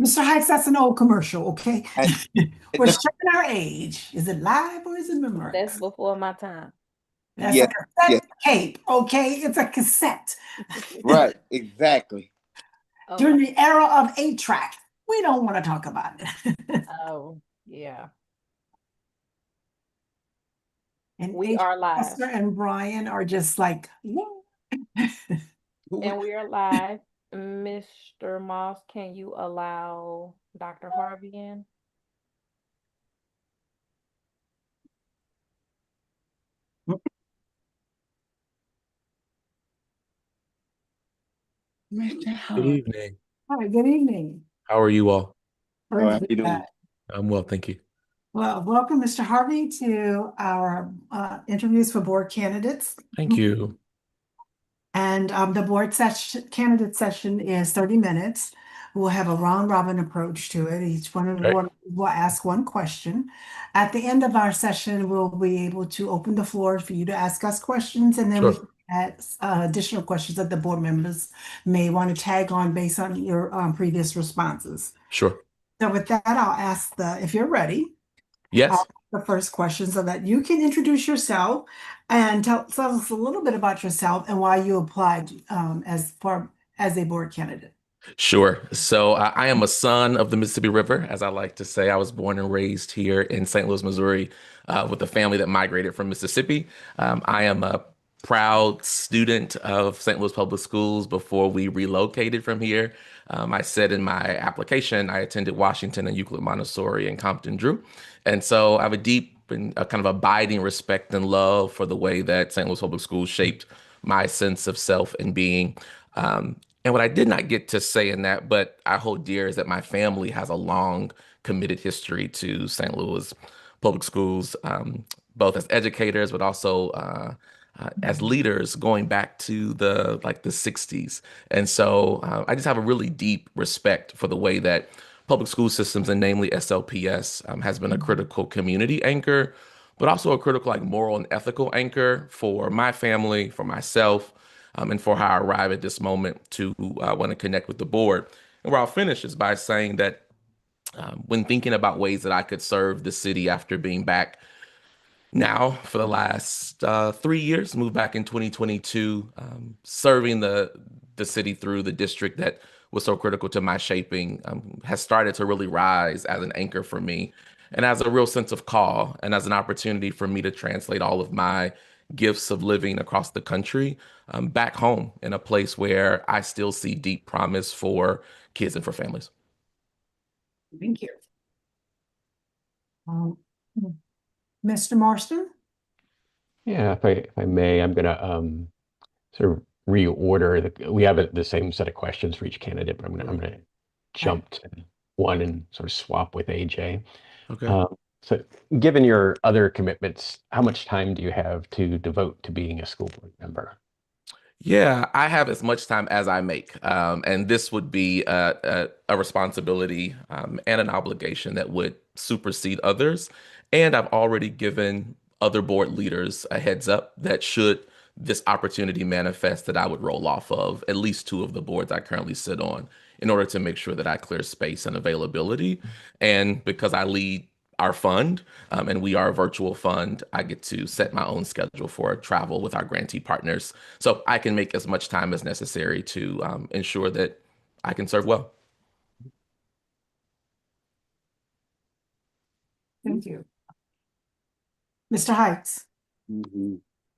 Mr. Heights, that's an old commercial, okay? I, We're showing our age. Is it live or is it That's Memorex? before my time. That's a yes, yes, cassette tape, okay? It's a cassette. right, exactly. Oh During my. the era of 8 track, we don't want to talk about it. Oh, yeah. And We H. are live. Esther and Brian are just like, what? And we are live. Mr. Moss, can you allow Dr. Harvey in? Mr. Good Howard. evening. Hi, good evening. How are you all? How We're are you good. doing? I'm well, thank you. Well, welcome, Mr. Harvey, to our interviews for board candidates. Thank you. And the board session, candidate session is 30 minutes. We'll have a round robin approach to it. Each one of Okay, will ask one question. At the end of our session, we'll be able to open the floor for you to ask us questions, and then we sure, can add additional questions that the board members may want to tag on based on your previous responses. sure. So with that, I'll ask if you're ready, Yes, the first question so that you can introduce yourself and tell us a little bit about yourself and why you applied as a board candidate. sure. So I am a son of the Mississippi River, as I like to say. I was born and raised here in St. Louis, Missouri, with a family that migrated from Mississippi. I am a proud student of St. Louis Public Schools before we relocated from here. I said in my application, I attended Washington and Euclid Montessori and Compton Drew. And so I have a deep and a kind of abiding respect and love for the way that St. Louis Public Schools shaped my sense of self and being. Um, and what I did not get to say in that, but I hold dear, is that my family has a long, committed history to St. Louis Public Schools, both as educators, but also as leaders going back to the 60s. And so I just have a really deep respect for the way that public school systems, and namely SLPS, has been a critical community anchor, but also a critical moral and ethical anchor for my family, for myself, and for how I arrive at this moment to want to connect with the board. And where I'll finish is by saying that when thinking about ways that I could serve the city after being back now for the last 3 years, moved back in 2022, serving the city through the district that was so critical to my shaping, has started to really rise as an anchor for me and as a real sense of call and as an opportunity for me to translate all of my gifts of living across the country back home in a place where I still see deep promise for kids and for families. Thank you. Um, Mr. Marston? Yeah, if I may, I'm gonna sort of reorder we have the same set of questions for each candidate, but I'm gonna Okay. jump to one and sort of swap with AJ. Okay. So given your other commitments, how much time do you have to devote to being a school board member? Yeah, I have as much time as I make. And this would be a responsibility and an obligation that would supersede others. And I've already given other board leaders a heads up that should this opportunity manifest, that I would roll off of at least two of the boards I currently sit on in order to make sure that I clear space and availability. And because I lead our fund, and we are a virtual fund, I get to set my own schedule for travel with our grantee partners. So I can make as much time as necessary to ensure that I can serve well. Thank you. Mr. Heights? hmm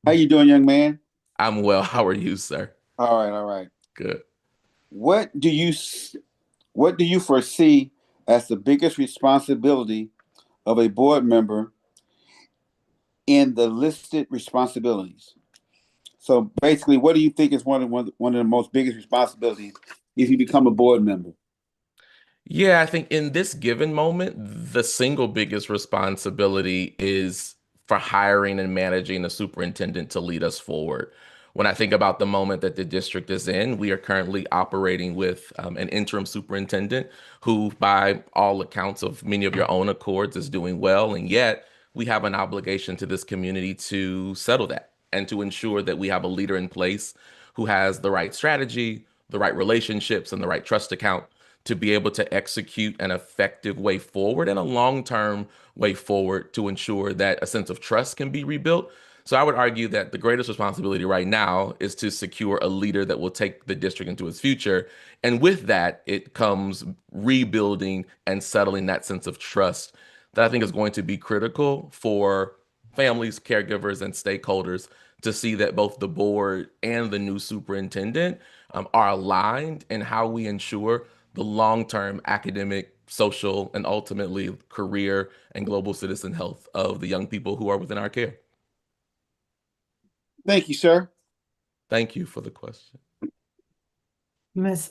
How you doing, young man? I'm well. How are you, sir? All right, all right. Good. What do you s- what do you foresee as the biggest responsibility of a board member in the listed responsibilities? So basically, what do you think is one of the most biggest responsibilities if you become a board member? Yeah, I think in this given moment, the single biggest responsibility is for hiring and managing a superintendent to lead us forward. When I think about the moment that the district is in, we are currently operating with an interim superintendent who, by all accounts of many of your own accords, is doing well. And yet, we have an obligation to this community to settle that and to ensure that we have a leader in place who has the right strategy, the right relationships, and the right trust account to be able to execute an effective way forward and a long-term way forward to ensure that a sense of trust can be rebuilt. So I would argue that the greatest responsibility right now is to secure a leader that will take the district into its future. And with that, it comes rebuilding and settling that sense of trust that I think is going to be critical for families, caregivers, and stakeholders to see that both the board and the new superintendent are aligned in how we ensure the long-term academic, social, and ultimately career and global citizen health of the young people who are within our care. Thank you, sir. Thank you for the question. Ms.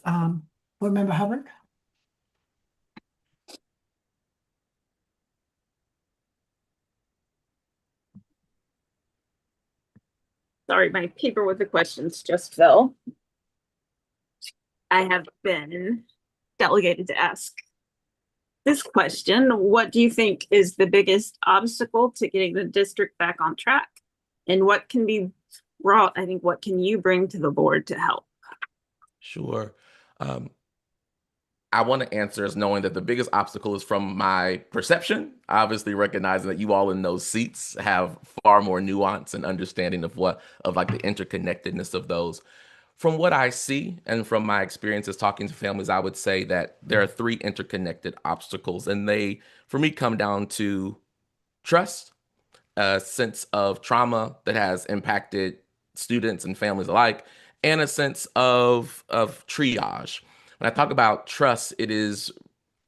Board Member Hubbard? Sorry, my paper with the questions just fell. I have been delegated to ask this question. What do you think is the biggest obstacle to getting the district back on track? And what can be brought, I think, what can you bring to the board to help? Sure. I want to answer as knowing that the biggest obstacle is from my perception, obviously recognizing that you all in those seats have far more nuance and understanding of like the interconnectedness of those. From what I see and from my experiences talking to families, I would say that there are three interconnected obstacles, and they, for me, come down to trust, a sense of trauma that has impacted students and families alike, and a sense of triage. When I talk about trust, it is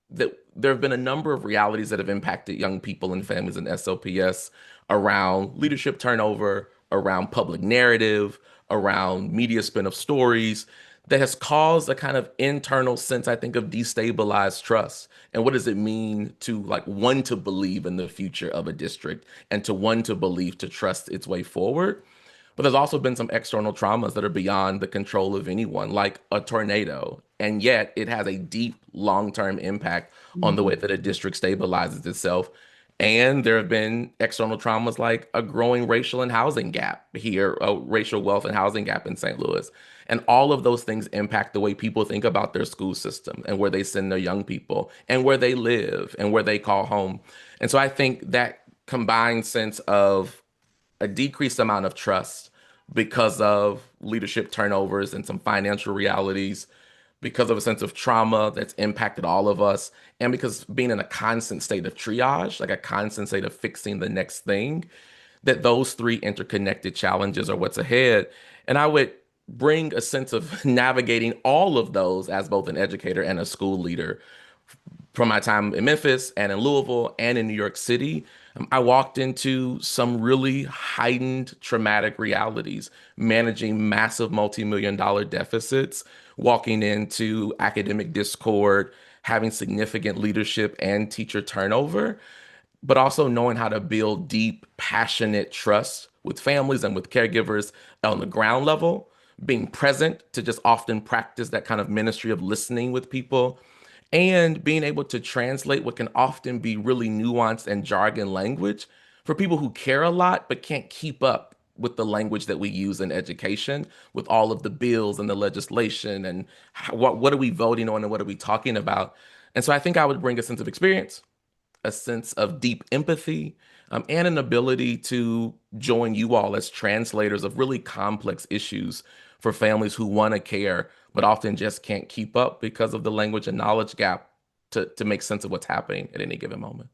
that there have been a number of realities that have impacted young people and families in SLPS around leadership turnover, around public narrative, around media spin of stories that has caused a kind of internal sense, I think, of destabilized trust. And what does it mean to like one to believe in the future of a district and to one to believe to trust its way forward? But there's also been some external traumas that are beyond the control of anyone, like a tornado. And yet it has a deep long-term impact on the way that a district stabilizes itself. And there have been external traumas like a growing racial and housing gap here, a racial wealth and housing gap in St. Louis. And all of those things impact the way people think about their school system and where they send their young people and where they live and where they call home. And so I think that combined sense of a decreased amount of trust because of leadership turnovers and some financial realities, because of a sense of trauma that's impacted all of us, and because being in a constant state of triage, like a constant state of fixing the next thing, that those three interconnected challenges are what's ahead. And I would bring a sense of navigating all of those as both an educator and a school leader from my time in Memphis and in Louisville and in New York City. I walked into some really heightened traumatic realities, managing massive multi-million dollar deficits, walking into academic discord, having significant leadership and teacher turnover, but also knowing how to build deep, passionate trust with families and with caregivers on the ground level, being present to just often practice that kind of ministry of listening with people, and being able to translate what can often be really nuanced and jargon language for people who care a lot but can't keep up with the language that we use in education, with all of the bills and the legislation and what are we voting on and what are we talking about. And so I think I would bring a sense of experience, a sense of deep empathy, and an ability to join you all as translators of really complex issues for families who want to care, but often just can't keep up because of the language and knowledge gap to make sense of what's happening at any given moment.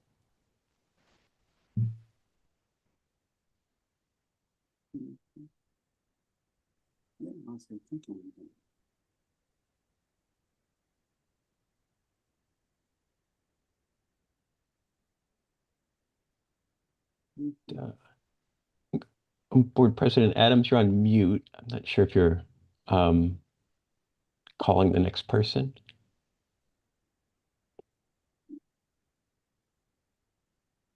Board President Adams, you're on mute. I'm not sure if you're calling the next person.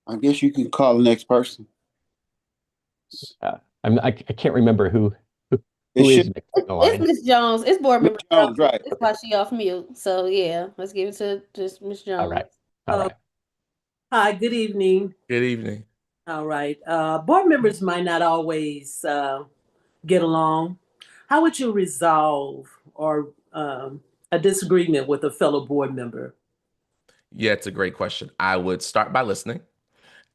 I guess you can call the next person. I can't remember who It is should. next in the It's line. Miss Jones. It's board Miss member Jones, Jones. right. That's why she off mute. So yeah, let's give it to just Miss Jones. All right. All right. Hi, good evening. Good evening. All right. Board members might not always get along. How would you resolve or a disagreement with a fellow board member? Yeah, it's a great question. I would start by listening.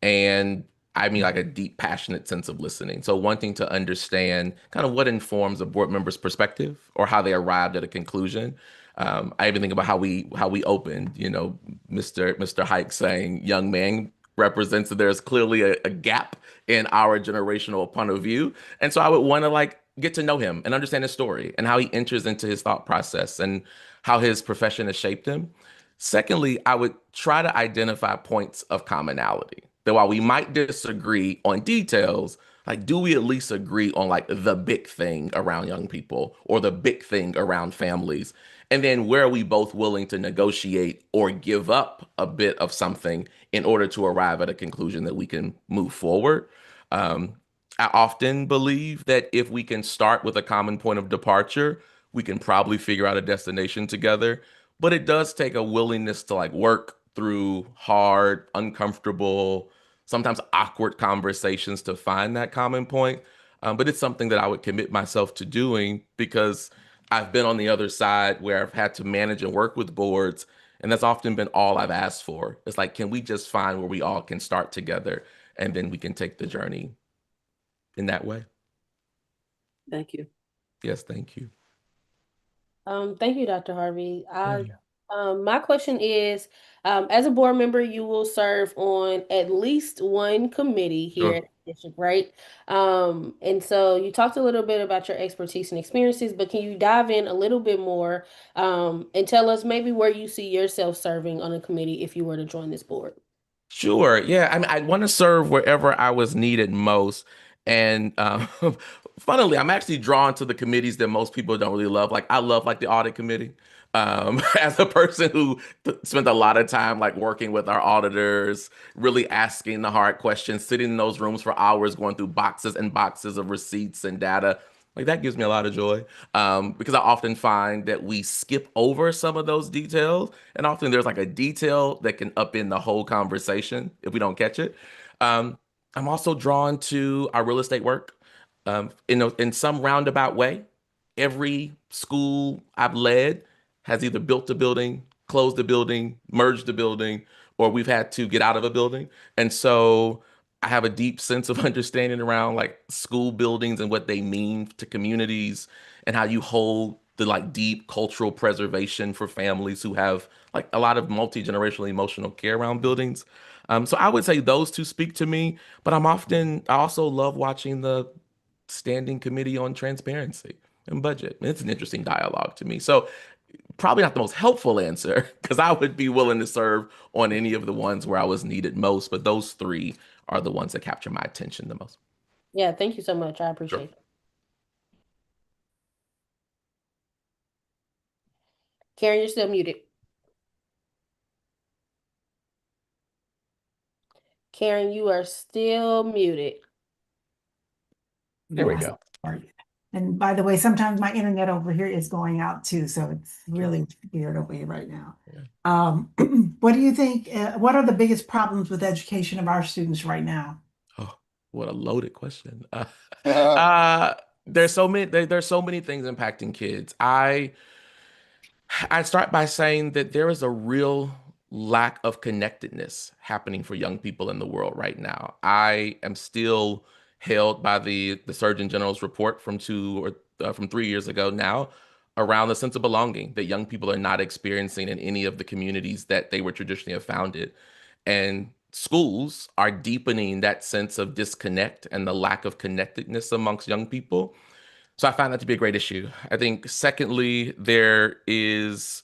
And I mean, like a deep, passionate sense of listening. So, wanting to understand kind of what informs a board member's perspective or how they arrived at a conclusion. I even think about how we opened. Mr. Hike saying, "Young man represents that there's clearly a gap in our generational point of view." And so, I would want to like get to know him and understand his story and how he enters into his thought process and how his profession has shaped him. Secondly, I would try to identify points of commonality. That while we might disagree on details, like do we at least agree on like the big thing around young people or the big thing around families? And then where are we both willing to negotiate or give up a bit of something in order to arrive at a conclusion that we can move forward? Um, I often believe that if we can start with a common point of departure, we can probably figure out a destination together. But it does take a willingness to like work through hard, uncomfortable, sometimes awkward conversations to find that common point. But it's something that I would commit myself to doing because I've been on the other side where I've had to manage and work with boards. And that's often been all I've asked for. It's like, can we just find where we all can start together and then we can take the journey in that way? Thank you. Yes, thank you. Thank you, Dr. Harvey. Yeah. My question is, as a board member, you will serve on at least one committee here Sure. at the district, right? And so you talked a little bit about your expertise and experiences, but can you dive in a little bit more, and tell us maybe where you see yourself serving on a committee if you were to join this board? Sure. Yeah. I mean, I want to serve wherever I was needed most. And funnily, I'm actually drawn to the committees that most people don't really love. Like, I love like the audit committee. As a person who spent a lot of time like working with our auditors, really asking the hard questions, sitting in those rooms for hours, going through boxes and boxes of receipts and data. Like that gives me a lot of joy because I often find that we skip over some of those details, and often there's like a detail that can upend the whole conversation if we don't catch it. Um, I'm also drawn to our real estate work in some roundabout way. Every school I've led has either built a building, closed a building, merged a building, or we've had to get out of a building. And so I have a deep sense of understanding around like school buildings and what they mean to communities and how you hold the like deep cultural preservation for families who have like a lot of multi-generational emotional care around buildings. So I would say those two speak to me, but I also love watching the Standing Committee on Transparency and Budget. It's an interesting dialogue to me. So probably not the most helpful answer because I would be willing to serve on any of the ones where I was needed most, but those three are the ones that capture my attention the most. Yeah, thank you so much. I Sure. appreciate it. Karen, you're still muted. Karen, you are still muted. There we go. And by the way, sometimes my internet over here is going out too, so it's really weird over here right now. What do you think? What are the biggest problems with education of our students right now? Oh, what a loaded question. Uh, There's so many things impacting kids. I start by saying that there is a real lack of connectedness happening for young people in the world right now. I am still held by the Surgeon General's report from 3 years ago now around the sense of belonging that young people are not experiencing in any of the communities that they were traditionally have founded. And schools are deepening that sense of disconnect and the lack of connectedness amongst young people. So I find that to be a great issue. I think, secondly, there is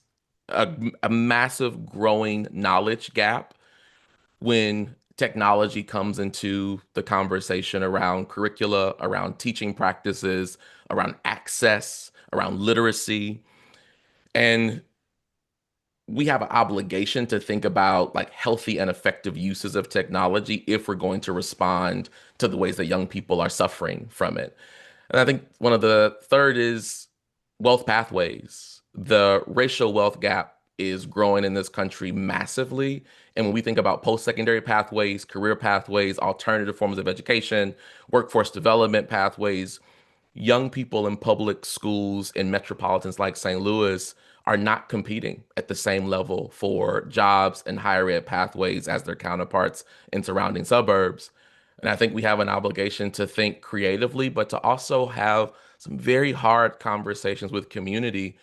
a massive growing knowledge gap when technology comes into the conversation around curricula, around teaching practices, around access, around literacy. And we have an obligation to think about like healthy and effective uses of technology if we're going to respond to the ways that young people are suffering from it. And I think one of the third is wealth pathways. The racial wealth gap is growing in this country massively. And when we think about post-secondary pathways, career pathways, alternative forms of education, workforce development pathways, young people in public schools in metropolitans like St. Louis are not competing at the same level for jobs and higher ed pathways as their counterparts in surrounding suburbs. And I think we have an obligation to think creatively, but to also have some very hard conversations with community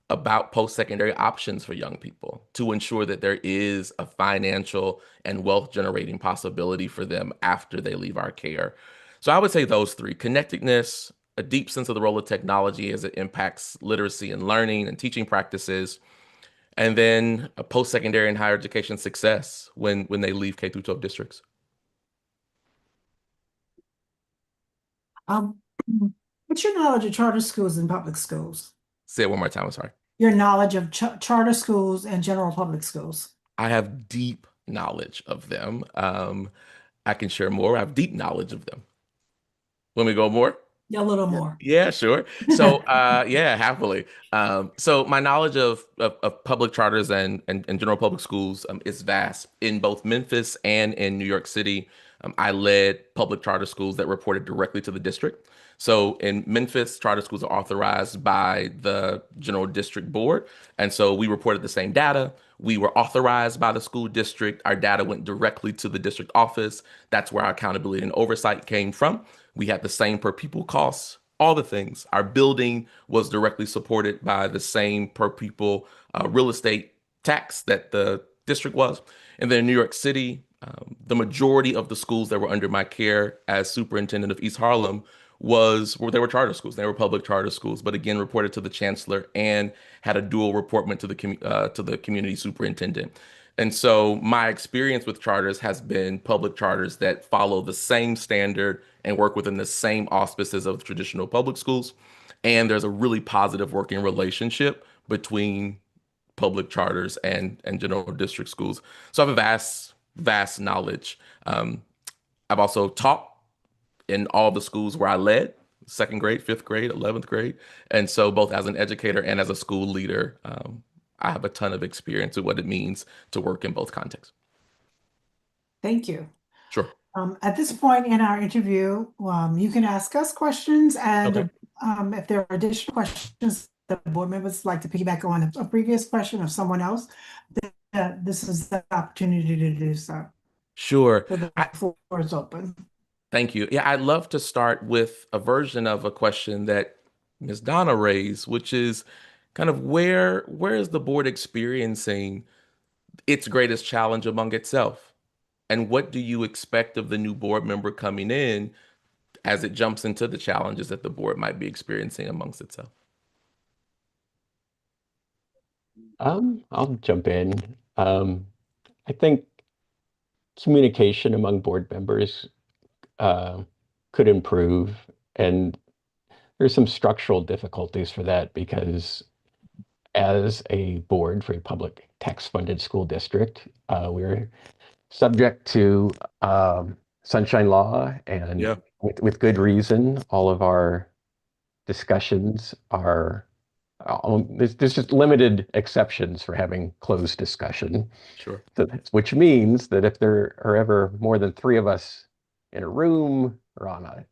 about post-secondary options for young people to ensure that there is a financial and wealth generating possibility for them after they leave our care. So I would say those three: connectedness, a deep sense of the role of technology as it impacts literacy and learning and teaching practices, and then a post-secondary and higher education success when they leave K through 12 districts. Um, what's your knowledge of charter schools and public schools? Say it one more time, I'm sorry. Your knowledge of charter schools and general public schools. I have deep knowledge of them. I can share more. I have deep knowledge of them. Let me go more. A little more. Yeah, sure. So, yeah, happily. So my knowledge of public charters and general public schools is vast. In both Memphis and in New York City, I led public charter schools that reported directly to the district. So in Memphis, charter schools are authorized by the General District Board. And so we reported the same data. We were authorized by the school district. Our data went directly to the district office. That's where our accountability and oversight came from. We had the same per pupil costs, all the things. Our building was directly supported by the same per pupil real estate tax that the district was. And then in New York City, the majority of the schools that were under my care as superintendent of East Harlem they were charter schools. They were public charter schools, but again reported to the chancellor and had a dual reportment to the community superintendent. And so my experience with charters has been public charters that follow the same standard and work within the same auspices of traditional public schools. And there's a really positive working relationship between public charters and general district schools. So I have a vast knowledge. I've also taught in all the schools where I led, second grade, fifth grade, 11th grade. And so both as an educator and as a school leader, I have a ton of experience with what it means to work in both contexts. Thank you. Sure. At this point in our interview, you can ask us questions, and Okay. if there are additional questions that board members like to piggyback on a previous question of someone else, this is the opportunity to do so. Sure. So the floor is open. Thank you. Yeah, I'd love to start with a version of a question that Ms. Donna raised, which is kind of where is the board experiencing its greatest challenge among itself? And what do you expect of the new board member coming in as it jumps into the challenges that the board might be experiencing amongst itself? I'll jump in. I think communication among board members could improve, and there's some structural difficulties for that because as a board for a public tax-funded school district, we're subject to sunshine law, and Yeah. with good reason. All of our discussions are there's just limited exceptions for having closed discussion. Sure. Which means that if there are ever more than three of us in a room or on a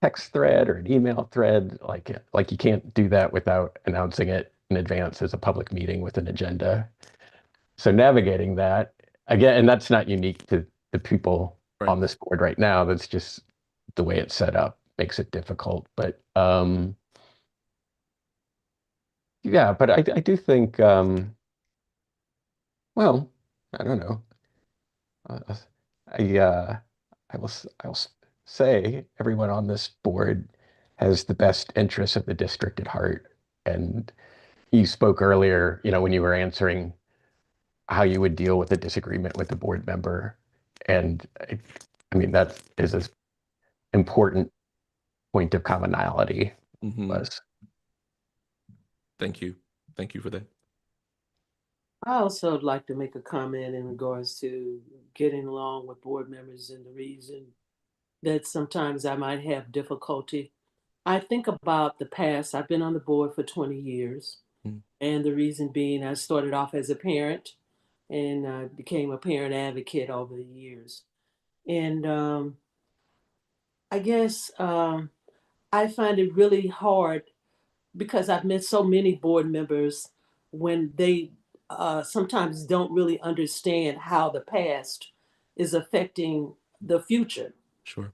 text thread or an email thread, like you can't do that without announcing it in advance as a public meeting with an agenda. So navigating that again, and that's not unique to the people Right. on this board right now. That's just the way it's set up makes it difficult. But yeah, but I do think well, I don't know. Uh, I will say everyone on this board has the best interests of the district at heart. And you spoke earlier, when you were answering how you would deal with a disagreement with a board member. And I mean, that is an important point of commonality. Was. Thank you. Thank you for that. I also would like to make a comment in regards to getting along with board members and the reason that sometimes I might have difficulty. I think about the past. I've been on the board for 20 years. And the reason being, I started off as a parent and I became a parent advocate over the years. And I guess I find it really hard because I've met so many board members when they sometimes don't really understand how the past is affecting the future Sure.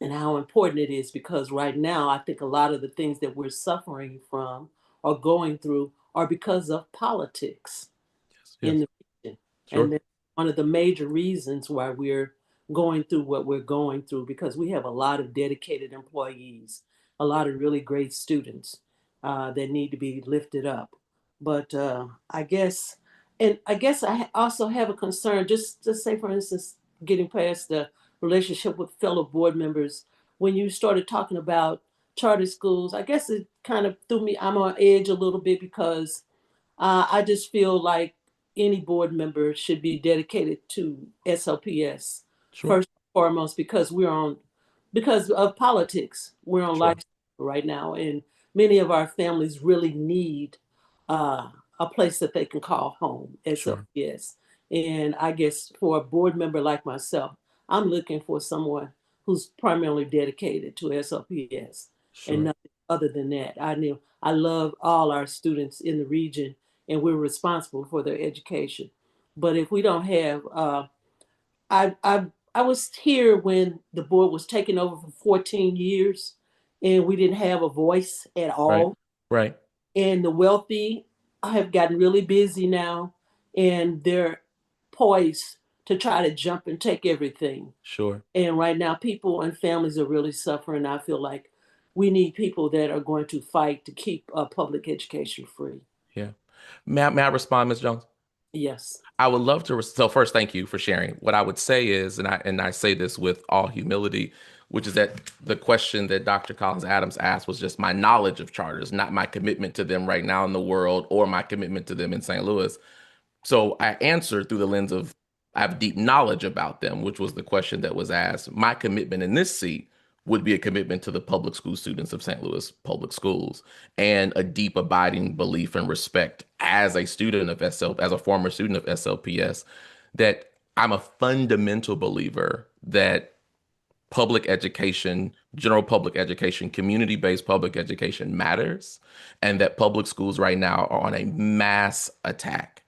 and how important it is, because right now I think a lot of the things that we're suffering from or going through are because of politics Yes. in Yes. the region. Sure. And that's one of the major reasons why we're going through what we're going through, because we have a lot of dedicated employees, a lot of really great students that need to be lifted up. But I guess I also have a concern, just say, for instance, getting past the relationship with fellow board members. When you started talking about charter schools, I guess it kind of threw me, I'm on edge a little bit, because I just feel like any board member should be dedicated to SLPS Sure. first and foremost, because because of politics. We're on Sure. life right now, and many of our families really need a place that they can call home, Sure. SLPS. And I guess for a board member like myself, I'm looking for someone who's primarily dedicated to SLPS and Sure. nothing other than that. I love all our students in the region, and we're responsible for their education. But if we don't have, I was here when the board was taken over for 14 years, and we didn't have a voice at Right. all. Right. And the wealthy have gotten really busy now, and they're poised to try to jump and take everything. Sure. And right now, people and families are really suffering. I feel like we need people that are going to fight to keep public education free. Yeah. May I respond, Ms. Jones? Yes. I would love to. So first, thank you for sharing. What I would say is, and I say this with all humility, which is that the question that Dr. Collins Adams asked was just my knowledge of charters, not my commitment to them right now in the world or my commitment to them in St. Louis. So I answered through the lens of I have deep knowledge about them, which was the question that was asked. My commitment in this seat would be a commitment to the public school students of St. Louis public schools and a deep abiding belief and respect as a student of as a former student of SLPS, that I'm a fundamental believer that public education, general public education, community-based public education matters, and that public schools right now are on a mass attack,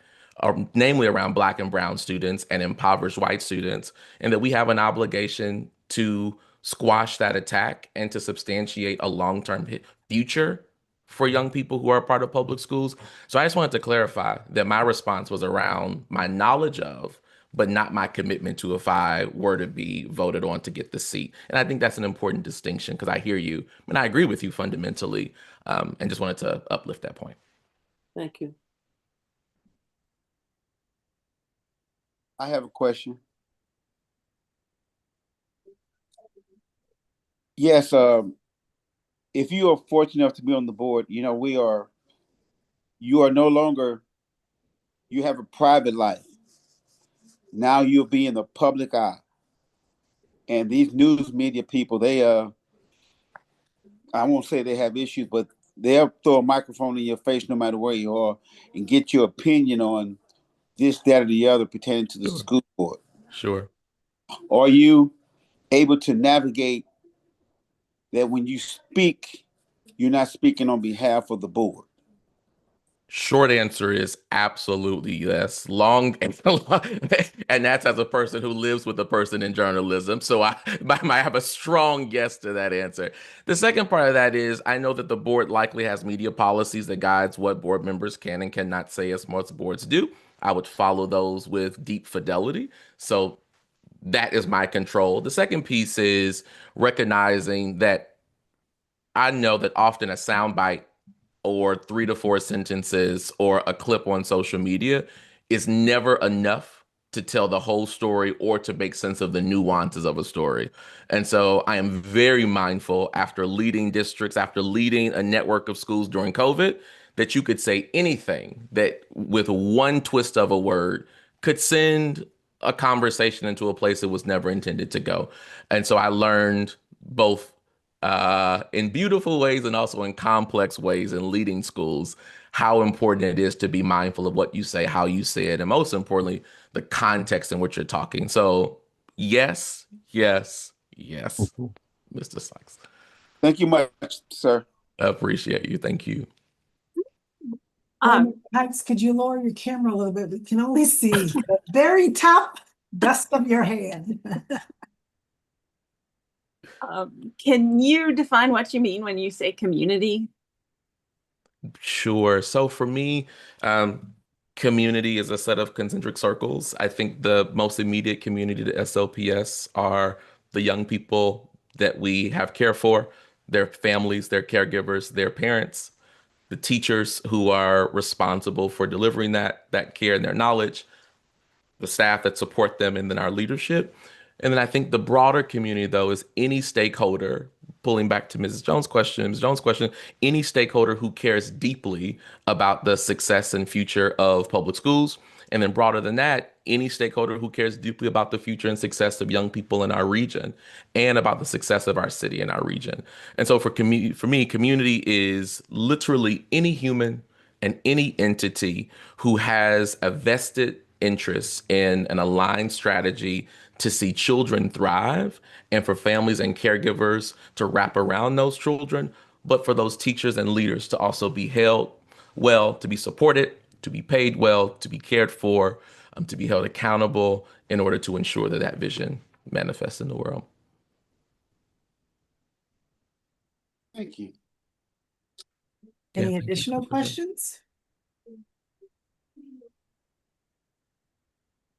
namely around Black and Brown students and impoverished white students, and that we have an obligation to squash that attack and to substantiate a long-term future for young people who are a part of public schools. So I just wanted to clarify that my response was around my knowledge of, but not my commitment to if I were to be voted on to get the seat. And I think that's an important distinction because I hear you and I agree with you fundamentally, and just wanted to uplift that point. Thank you. I have a question. Yes, if you are fortunate enough to be on the board, you know, you are no longer, you have a private life. Now you'll be in the public eye. And these news media people, I won't say they have issues, but they'll throw a microphone in your face no matter where you are and get your opinion on this, that, or the other pertaining to the Sure. school board. Sure. Are you able to navigate that when you speak, you're not speaking on behalf of the board? Short answer is absolutely yes. Long and that's as a person who lives with a person in journalism. So I might have a strong yes to that answer. The second part of that is I know that the board likely has media policies that guides what board members can and cannot say, as most boards do. I would follow those with deep fidelity. So that is my control. The second piece is recognizing that I know that often a soundbite or 3 to 4 sentences or a clip on social media is never enough to tell the whole story or to make sense of the nuances of a story. And so I am very mindful after leading districts, after leading a network of schools during COVID, that you could say anything that with one twist of a word could send a conversation into a place it was never intended to go. And so I learned both in beautiful ways and also in complex ways in leading schools, how important it is to be mindful of what you say, how you say it, and most importantly, the context in which you're talking. So, yes, yes, yes, Mr. Sykes. Thank you much, sir. I appreciate you. Thank you. Heights, could you lower your camera a little bit? We can only see the very top dust of your hand. Can you define what you mean when you say community? Sure. So for me, community is a set of concentric circles. I think the most immediate community to SLPS are the young people that we have care for, their families, their caregivers, their parents, the teachers who are responsible for delivering that care and their knowledge, the staff that support them, and then our leadership. And then I think the broader community, though, is any stakeholder, pulling back to Ms. Jones' question, any stakeholder who cares deeply about the success and future of public schools. And then broader than that, any stakeholder who cares deeply about the future and success of young people in our region and about the success of our city and our region. And so for me, community is literally any human and any entity who has a vested interest in an aligned strategy to see children thrive and for families and caregivers to wrap around those children, but for those teachers and leaders to also be held well, to be supported, to be paid well, to be cared for, to be held accountable in order to ensure that that vision manifests in the world. Thank you. Any Yeah, thank you. additional questions?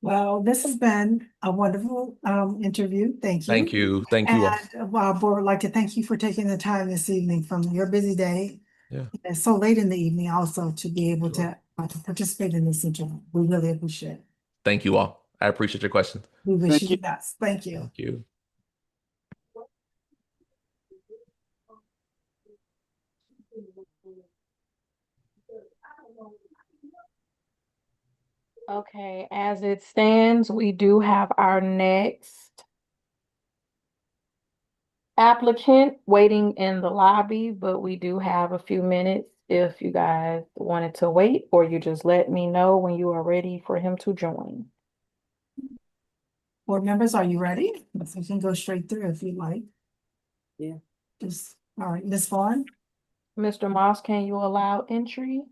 Well, this has been a wonderful interview. Thank you. Thank you. Thank you all. And board would like to thank you for taking the time this evening from your busy day. Yeah. And so late in the evening also to be able Sure. to participate in this interview. We really appreciate it. Thank you all. I appreciate your questions. We wish Thank you you. the best. Thank you. Thank you. Okay, as it stands, we do have our next applicant waiting in the lobby, but we do have a few minutes if you guys wanted to wait, or you just let me know when you are ready for him to join. Board members, are you ready? We can go straight through if you'd like. Yeah. All right, Ms. Vaughn. Mr. Moss, can you allow entry?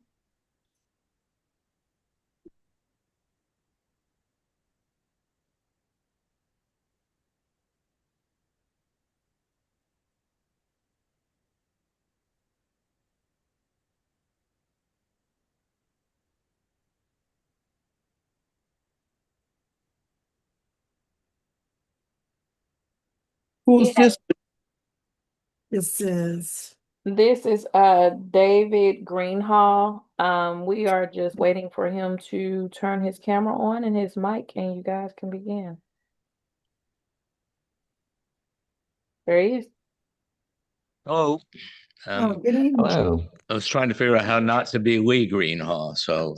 Who's this? This is This is David Greenhall. We are just waiting for him to turn his camera on and his mic, and you guys can begin. There he is. Hello. good evening. Hello. I was trying to figure out how not to be wee Greenhaw. So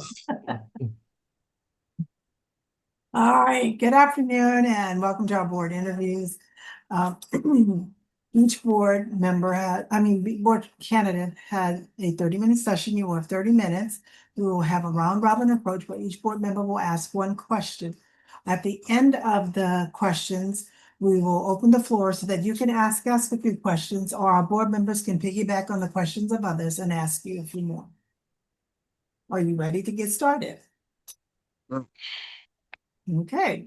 All right, good afternoon and welcome to our board interviews. Each board member board candidate had a 30-minute session. You will have 30 minutes. We will have a round robin approach where each board member will ask one question. At the end of the questions, we will open the floor so that you can ask us a few questions, or our board members can piggyback on the questions of others and ask you a few more. Are you ready to get started? Okay,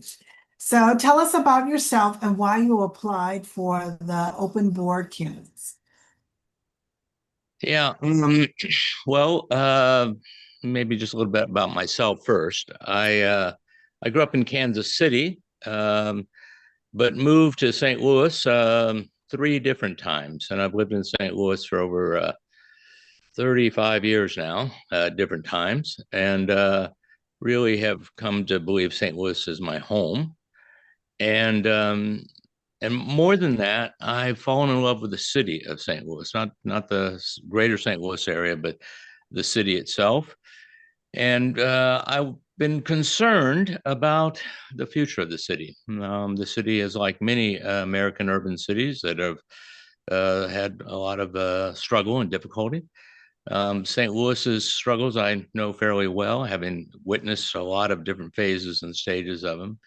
so tell us about yourself and why you applied for the open board candidates. yeah. Well, maybe just a little bit about myself first. I grew up in Kansas City, but moved to St. Louis 3 different times, and I've lived in St. Louis for over 35 years now, different times, and really have come to believe St. Louis is my home. And more than that, I've fallen in love with the city of St. Louis, not the greater St. Louis area, but the city itself. And I've been concerned about the future of the city. The city is like many American urban cities that have had a lot of struggle and difficulty. St. Louis's struggles I know fairly well, having witnessed a lot of different phases and stages of them.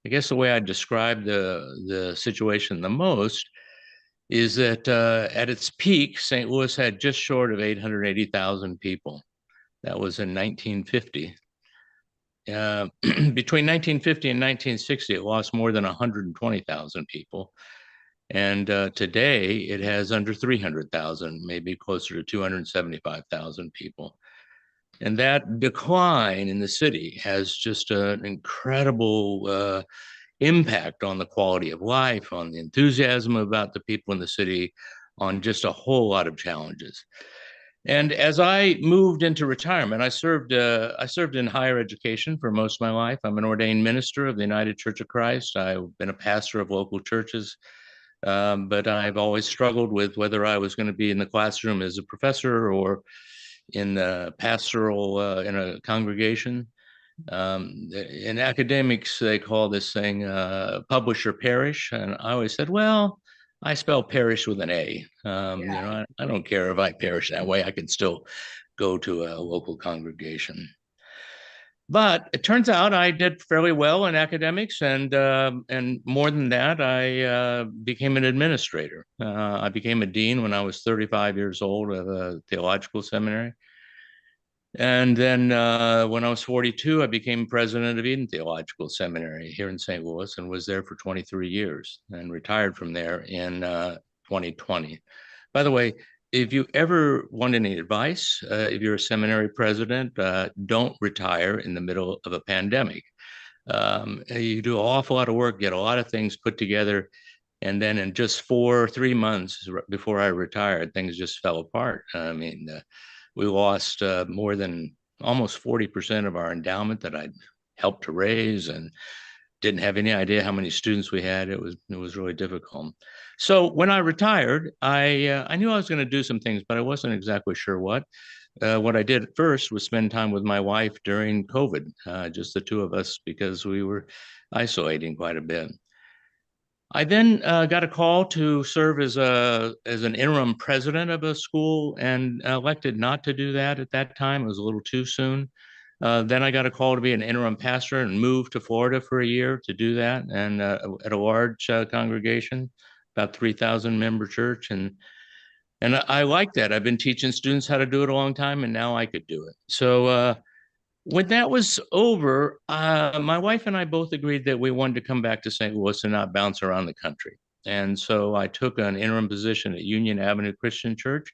I guess the way I describe the situation the most is that at its peak, St. Louis had just short of 880,000 people. That was in 1950. Between 1950 and 1960, it lost more than 120,000 people. And today it has under 300,000, maybe closer to 275,000 people. And that decline in the city has just an incredible impact on the quality of life, on the enthusiasm about the people in the city, on just a whole lot of challenges. And as I moved into retirement, I served in higher education for most of my life. I'm an ordained minister of the United Church of Christ. I've been a pastor of local churches, but I've always struggled with whether I was going to be in the classroom as a professor or in the pastoral in a congregation. In academics, they call this thing publish or perish, and I always said, well, I spell parish with an A. I don't care if I perish that way. I can still go to a local congregation. But it turns out I did fairly well in academics, and more than that, I became an administrator. I became a dean when I was 35 years old of a theological seminary. And then when I was 42, I became president of Eden Theological Seminary here in St. Louis and was there for 23 years and retired from there in 2020. By the way, if you ever want any advice, if you're a seminary president, don't retire in the middle of a pandemic. You do an awful lot of work, get a lot of things put together, and then in just 3 months before I retired, things just fell apart. I mean, we lost more than almost 40% of our endowment that I'd helped to raise, and didn't have any idea how many students we had. It was really difficult. So when I retired, I knew I was going to do some things, but I wasn't exactly sure what. What I did at first was spend time with my wife during COVID, just the two of us, because we were isolating quite a bit. I then got a call to serve as an interim president of a school, and elected not to do that at that time. It was a little too soon. Then I got a call to be an interim pastor and moved to Florida for a year to do that, and at a large congregation, about 3,000 member church, and I like that. I've been teaching students how to do it a long time, and now I could do it. So when that was over, my wife and I both agreed that we wanted to come back to St. Louis and not bounce around the country. And so I took an interim position at Union Avenue Christian Church.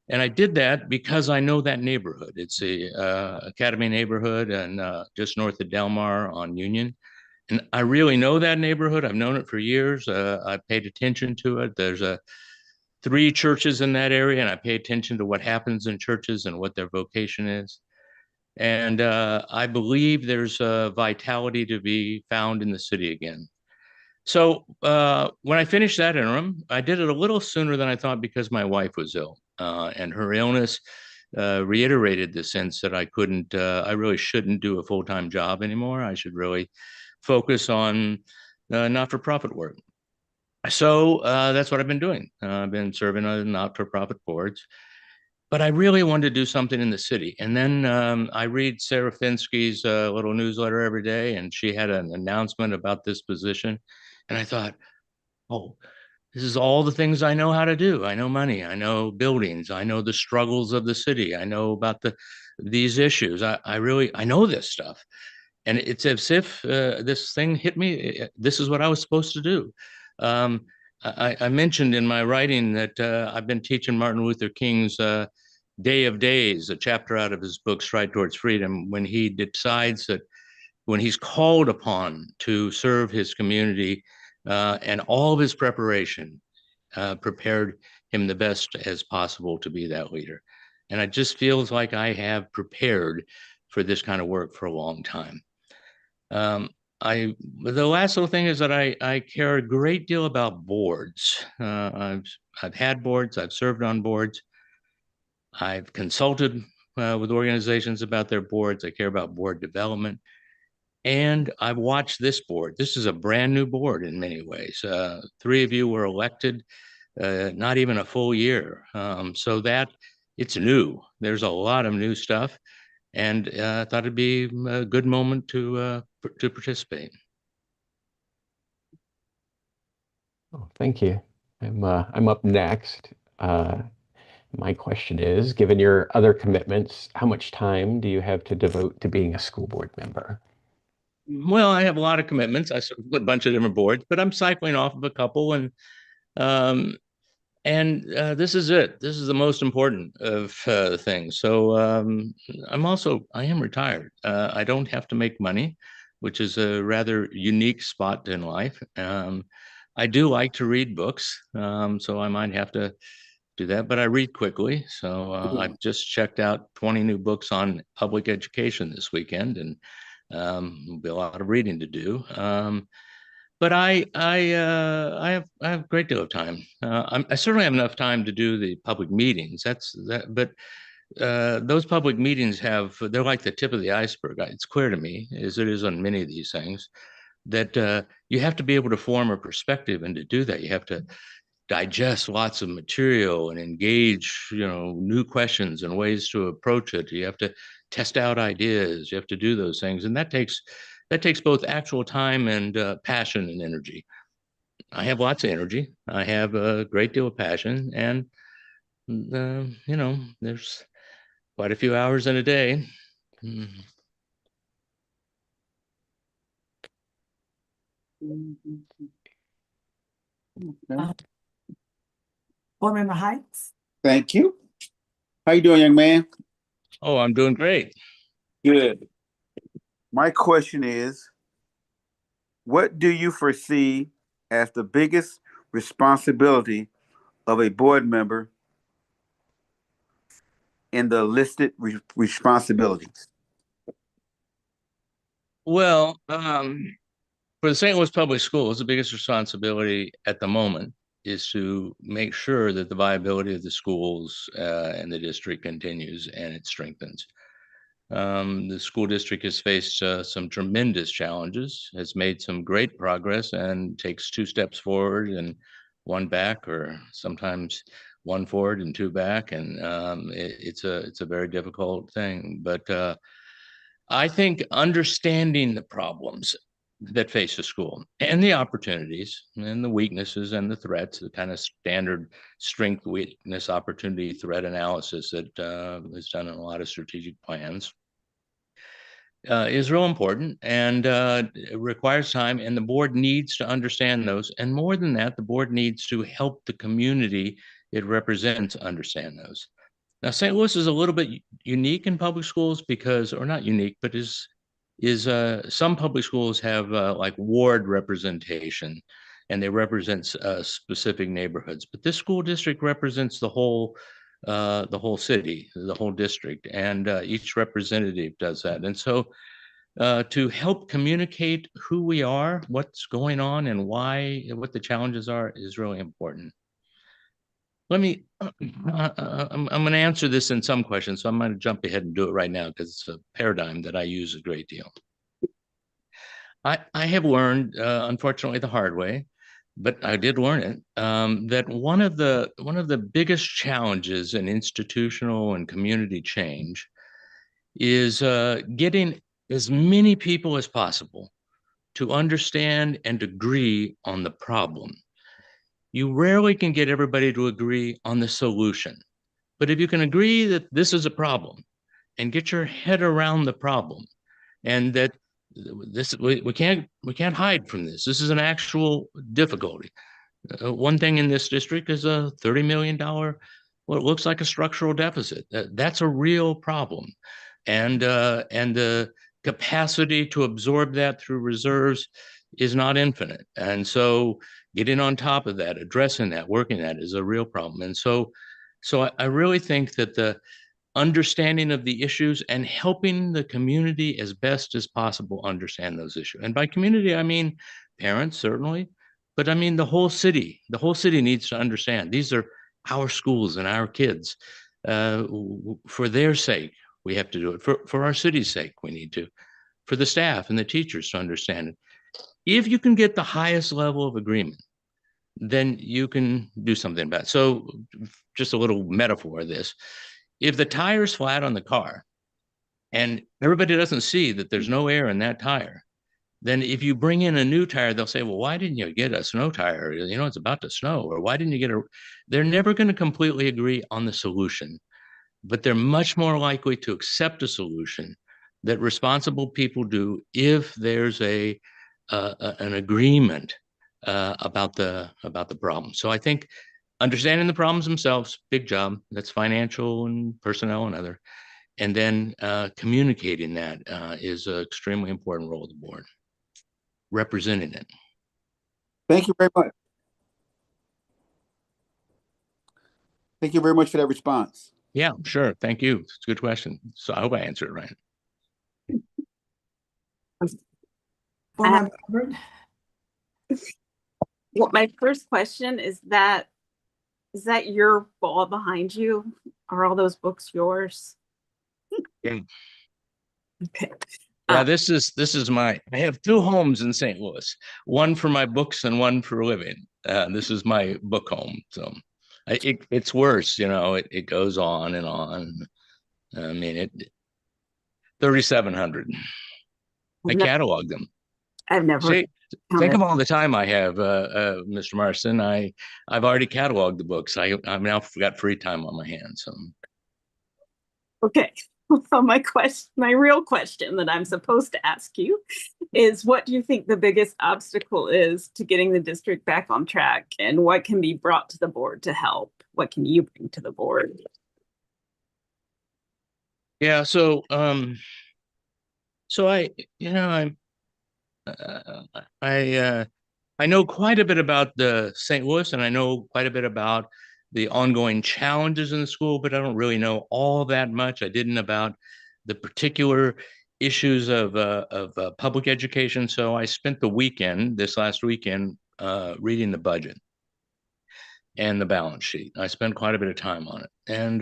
And I did that because I know that neighborhood. It's a Academy neighborhood, and just north of Del Mar on Union. And I really know that neighborhood. I've known it for years. I've paid attention to it. There's 3 churches in that area, and I pay attention to what happens in churches and what their vocation is. And I believe there's a vitality to be found in the city again. So when I finished that interim, I did it a little sooner than I thought because my wife was ill, and her illness reiterated the sense that I really shouldn't do a full-time job anymore. I should really focus on not-for-profit work. So that's what I've been doing. I've been serving on not-for-profit boards. But I really wanted to do something in the city. And then I read Sarah Finsky's little newsletter every day, and she had an announcement about this position. And I thought, oh, this is all the things I know how to do. I know money, I know buildings, I know the struggles of the city, I know about these issues. I know this stuff. And it's as if this thing hit me. This is what I was supposed to do. I mentioned in my writing that I've been teaching Martin Luther King's Day of Days, a chapter out of his book, Stride Towards Freedom, when he decides that when he's called upon to serve his community, and all of his preparation prepared him the best as possible to be that leader. And it just feels like I have prepared for this kind of work for a long time. The last little thing is that I care a great deal about boards. I've had boards, I've served on boards. I've consulted with organizations about their boards. I care about board development. And I've watched this board. This is a brand new board in many ways. 3 of you were elected, not even a full year. So that it's new. There's a lot of new stuff. And I thought it'd be a good moment to participate. Oh, thank you. I'm up next. My question is, given your other commitments, how much time do you have to devote to being a school board member? Well, I have a lot of commitments. I serve a bunch of different boards, but I'm cycling off of a couple, um, and this is it. This is the most important of things. So I am retired. I don't have to make money, which is a rather unique spot in life. I do like to read books, so I might have to do that, but I read quickly. So I've just checked out 20 new books on public education this weekend, and there'll be a lot of reading to do. But I have a great deal of time. I certainly have enough time to do the public meetings. That's that. But those public meetings they're like the tip of the iceberg. It's clear to me, as it is on many of these things, that you have to be able to form a perspective, and to do that, you have to digest lots of material and engage, new questions and ways to approach it. You have to test out ideas. You have to do those things, and that takes both actual time and passion and energy. I have lots of energy. I have a great deal of passion, and there's quite a few hours in a day. Mm. Uh, Board Member Heights? Thank you. How you doing, young man? Oh, I'm doing great. Good. My question is, what do you foresee as the biggest responsibility of a board member in the listed responsibilities? Well, for the St. Louis Public Schools, the biggest responsibility at the moment is to make sure that the viability of the schools and the district continues and it strengthens. The school district has faced some tremendous challenges, has made some great progress, and takes two steps forward and one back, or sometimes one forward and two back, and it's a very difficult thing. But I think understanding the problems that face the school and the opportunities and the weaknesses and the threats, the kind of standard strength, weakness, opportunity, threat analysis that is done in a lot of strategic plans, is real important, and it requires time, and the board needs to understand those. And more than that, the board needs to help the community it represents understand those. Now, St. Louis is a little bit unique in public schools because, or not unique, but is some public schools have like ward representation, and they represent specific neighborhoods. But this school district represents the whole city, the whole district, and each representative does that. And so, to help communicate who we are, what's going on, and why, what the challenges are, is really important. Let me, I'm going to answer this in some questions, so I'm going to jump ahead and do it right now because it's a paradigm that I use a great deal. I have learned, unfortunately, the hard way, but I did learn it, that one of the biggest challenges in institutional and community change is getting as many people as possible to understand and agree on the problem. You rarely can get everybody to agree on the solution. But if you can agree that this is a problem and get your head around the problem, and that we can't hide from this. This is an actual difficulty. One thing in this district is a $30 million, what looks like a structural deficit. That's a real problem. And the capacity to absorb that through reserves is not infinite. And so getting on top of that, addressing that, working that is a real problem. And so I really think that the understanding of the issues and helping the community as best as possible understand those issues. And by community, I mean parents, certainly, but I mean the whole city. The whole city needs to understand these are our schools and our kids. For their sake, we have to do it. For our city's sake, we need to. For the staff and the teachers to understand it. If you can get the highest level of agreement, then you can do something about it. So just a little metaphor of this. If the tire's flat on the car and everybody doesn't see that there's no air in that tire, then if you bring in a new tire, they'll say, well, why didn't you get a snow tire? You know, it's about to snow, or why didn't you get a, they're never going to completely agree on the solution, but they're much more likely to accept a solution that responsible people do if there's an agreement about the problem. So I think understanding the problems themselves, big job. That's financial and personnel and other. And then communicating that is an extremely important role of the board, representing it. Thank you very much. Thank you very much for that response. Yeah, sure. Thank you. It's a good question. So I hope I answered it right. Board Member Hubbard? Well, my first question is that your wall behind you? Are all those books yours? Yeah. Okay. Yeah, this is my, I have two homes in St. Louis, one for my books and one for living. This is my book home. So it's worse, you know, it goes on and on. I mean, 3,700. I catalog them. I've never See, think counted. of all the time I have, Mr. Marston. I've already cataloged the books. I've now got free time on my hands. So. Okay. So my real question that I'm supposed to ask you is, what do you think the biggest obstacle is to getting the district back on track, and what can be brought to the board to help? What can you bring to the board? Yeah, so I, you know, I know quite a bit about the St. Louis, and I know quite a bit about the ongoing challenges in the school, but I don't really know all that much. I didn't about the particular issues of public education. So I spent the weekend, this last weekend, reading the budget and the balance sheet. I spent quite a bit of time on it, and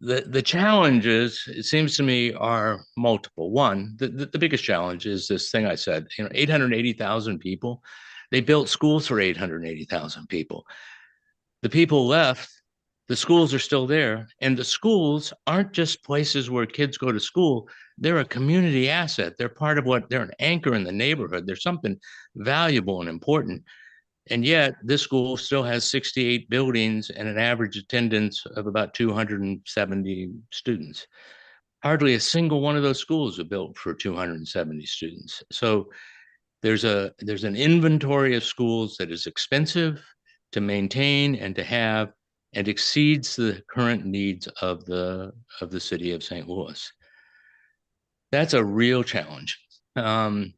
the challenges, it seems to me, are multiple. One, the biggest challenge is this thing I said, you know, 880,000 people. They built schools for 880,000 people. The people left, the schools are still there. And the schools aren't just places where kids go to school. They're a community asset. They're part of they're an anchor in the neighborhood. They're something valuable and important. And yet this school still has 68 buildings and an average attendance of about 270 students. Hardly a single one of those schools are built for 270 students. So there's an inventory of schools that is expensive to maintain and to have, and exceeds the current needs of the city of St. Louis. That's a real challenge. And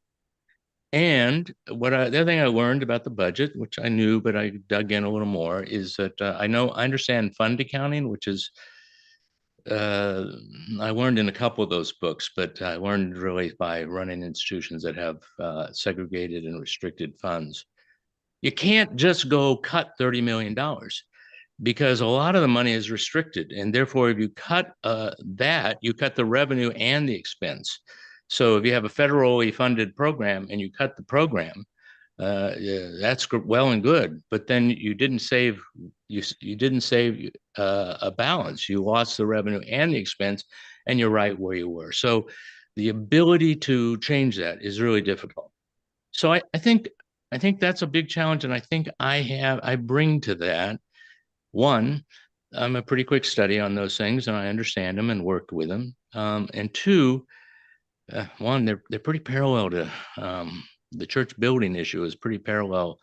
the other thing I learned about the budget, which I knew, but I dug in a little more, is that I understand fund accounting, which is, I learned in a couple of those books, but I learned really by running institutions that have segregated and restricted funds. You can't just go cut $30 million because a lot of the money is restricted. And therefore, if you cut that, you cut the revenue and the expense. So if you have a federally funded program and you cut the program, that's well and good. But then you didn't save a balance. You lost the revenue and the expense, and you're right where you were. So the ability to change that is really difficult. So I think that's a big challenge, and I think I bring to that. One, I'm a pretty quick study on those things, and I understand them and work with them. And two, one, they're pretty parallel to the church building issue is pretty parallel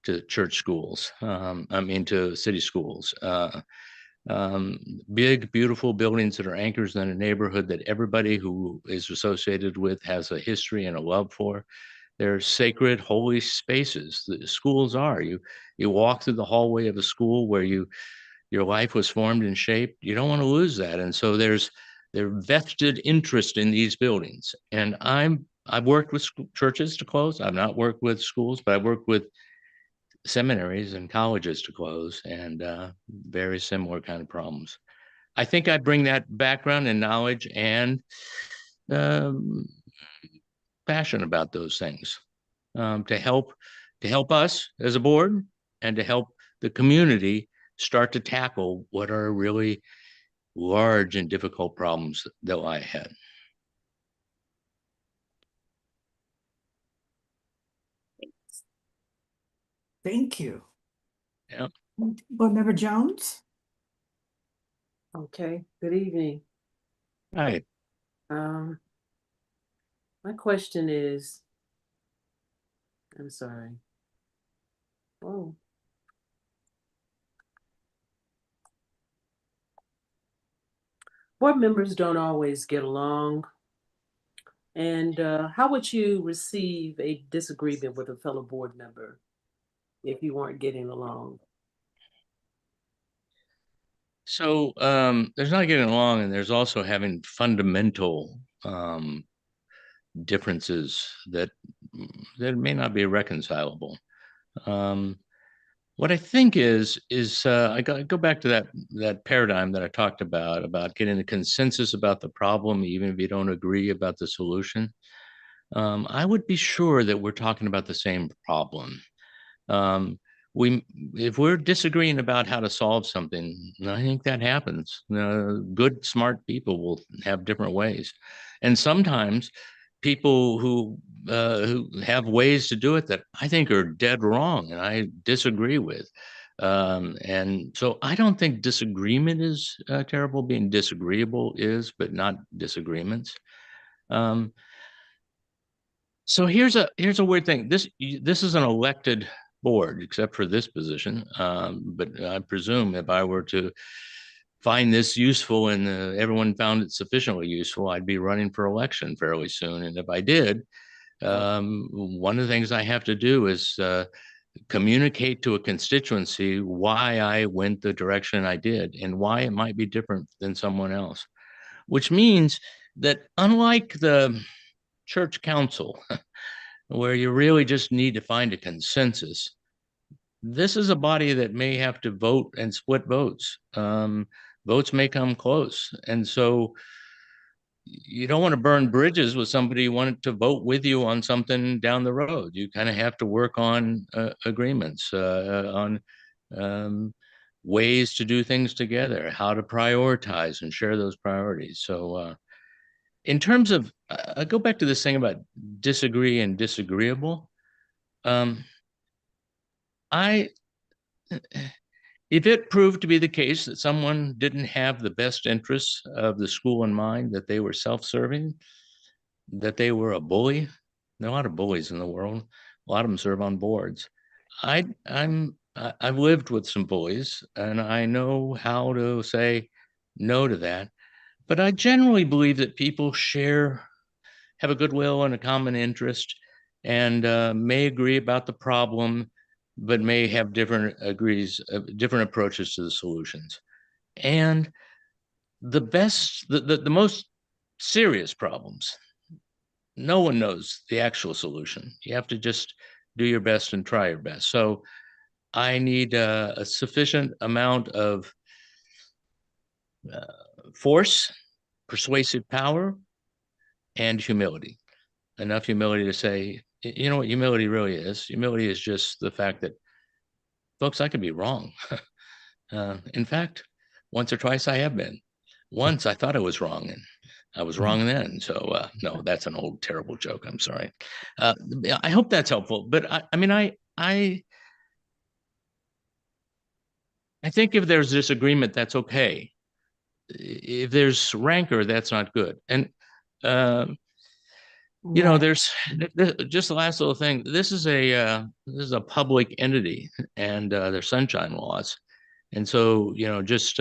to church schools. To city schools. Big, beautiful buildings that are anchors in a neighborhood that everybody who is associated with has a history and a love for. They're sacred, holy spaces. The schools are. You walk through the hallway of a school where your life was formed and shaped. You don't want to lose that. And so there's vested interest in these buildings. And I've worked with churches to close. I've not worked with schools, but I've worked with seminaries and colleges to close, and very similar kind of problems. I think I bring that background and knowledge and passion about those things to help us as a board and to help the community start to tackle what are really large and difficult problems that lie ahead. Thank you. Yeah. Board Member Jones? Okay, good evening. Hi. My question is, I'm sorry. Oh. Board members don't always get along. And how would you receive a disagreement with a fellow board member if you weren't getting along? So there's not getting along, and there's also having fundamental differences that may not be reconcilable. What I think is I go back to that paradigm that I talked about getting a consensus about the problem, even if you don't agree about the solution. I would be sure that we're talking about the same problem. Um, if we're disagreeing about how to solve something, I think that happens. Good, smart people will have different ways, and sometimes people who have ways to do it that I think are dead wrong and I disagree with. And so I don't think disagreement is terrible. Being disagreeable is, but not disagreements. Um, so here's a weird thing. This is an elected board, except for this position. But I presume if I were to find this useful and everyone found it sufficiently useful, I'd be running for election fairly soon. And if I did, one of the things I have to do is communicate to a constituency why I went the direction I did and why it might be different than someone else. Which means that unlike the church council, where you really just need to find a consensus, this is a body that may have to vote and split votes. Votes may come close. And so you don't want to burn bridges with somebody who wanted to vote with you on something down the road. You kind of have to work on agreements, on ways to do things together, how to prioritize and share those priorities. So in terms of, I go back to this thing about disagree and disagreeable. I, if it proved to be the case that someone didn't have the best interests of the school in mind, that they were self-serving, that they were a bully. There are a lot of bullies in the world. A lot of them serve on boards. I've lived with some bullies, and I know how to say no to that. But I generally believe that people have a goodwill and a common interest, and may agree about the problem, but may have different approaches to the solutions. And the most serious problems, no one knows the actual solution. You have to just do your best and try your best. So I need a sufficient amount of force, persuasive power, and humility. Enough humility to say, you know what humility really is? Humility is just the fact that, folks, I could be wrong. In fact, once or twice I have been. Once I thought I was wrong, and I was wrong then. So no, that's an old terrible joke. I'm sorry. I hope that's helpful. But I mean, I think if there's disagreement, that's okay. If there's rancor, that's not good. And you know, Right. there's just the last little thing. This is a public entity, and there's sunshine laws, and so you know, just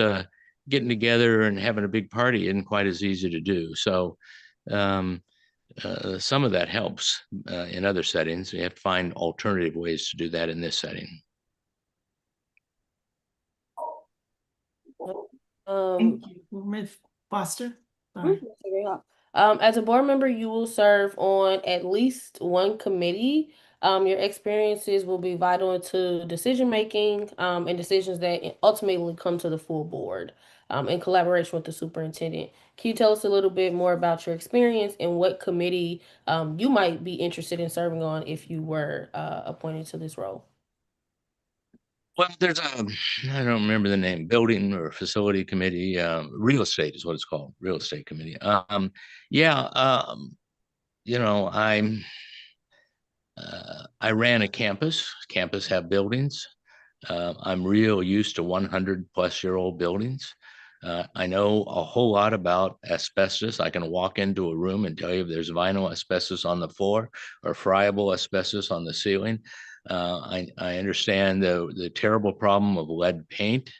getting together and having a big party isn't quite as easy to do. So um, some of that helps in other settings. You have to find alternative ways to do that in this setting. Thank you. Ms. Foster? Sorry. As a board member, you will serve on at least one committee. Your experiences will be vital to decision making and decisions that ultimately come to the full board in collaboration with the superintendent. Can you tell us a little bit more about your experience and what committee you might be interested in serving on if you were appointed to this role? Well, there's I don't remember the name, building or facility committee, real estate is what it's called, real estate committee. Yeah, you know, I ran a campus. Campus have buildings. I'm real used to 100-plus-year-old buildings. I know a whole lot about asbestos. I can walk into a room and tell you if there's vinyl asbestos on the floor or friable asbestos on the ceiling. I understand the terrible problem of lead paint.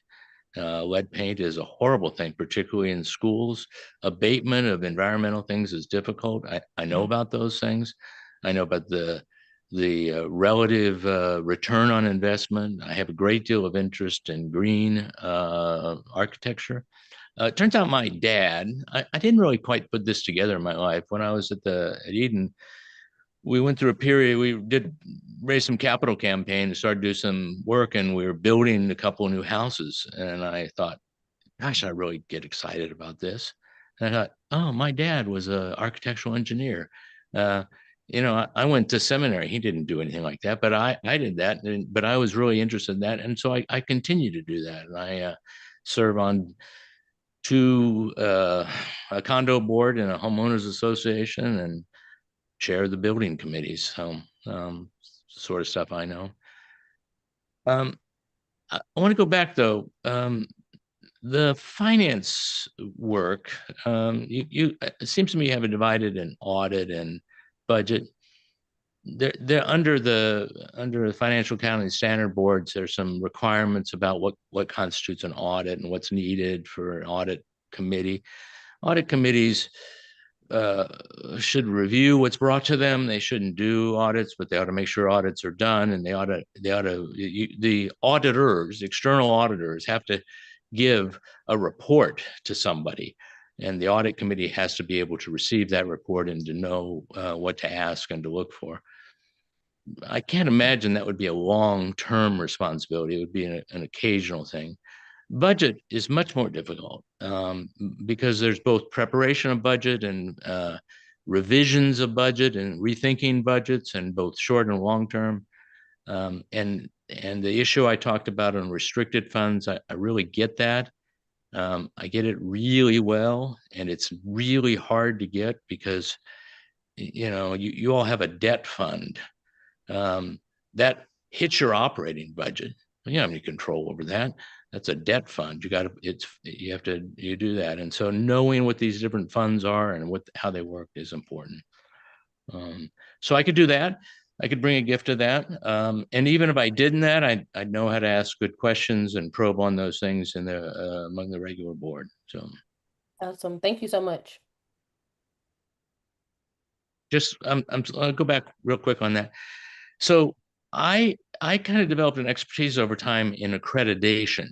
Lead paint is a horrible thing, particularly in schools. Abatement of environmental things is difficult. I know about those things. I know about the relative return on investment. I have a great deal of interest in green architecture. It turns out my dad, I didn't really quite put this together in my life. When I was at Eden, we went through a period, we did raise some capital campaign and started to do some work, and we were building a couple of new houses. And I thought, gosh, I really get excited about this. And I thought, oh, my dad was an architectural engineer. Uh, I went to seminary. He didn't do anything like that, but I did that. But I was really interested in that. And so I continue to do that. And I serve on a condo board and a homeowners association and chair the building committees. So sort of stuff I know. I want to go back though. The finance work, it seems to me you have it divided in audit and budget. They're under the financial accounting standard boards. There's some requirements about what constitutes an audit and what's needed for an audit committee. Audit committees should review what's brought to them. They shouldn't do audits, but they ought to make sure audits are done, and the auditors, external auditors, have to give a report to somebody, and the audit committee has to be able to receive that report and to know what to ask and to look for. I can't imagine that would be a long-term responsibility. It would be an occasional thing. Budget is much more difficult because there's both preparation of budget and revisions of budget and rethinking budgets, and both short and long term. And the issue I talked about on restricted funds, I really get that. I get it really well, and it's really hard to get because you all have a debt fund that hits your operating budget. You don't have any control over that. That's a debt fund. You do that. And so knowing what these different funds are and how they work is important. So I could do that. I could bring a gift to that. And even if I didn't that, I'd know how to ask good questions and probe on those things among the regular board. So Awesome. Thank you so much. I'll go back real quick on that. So I kind of developed an expertise over time in accreditation.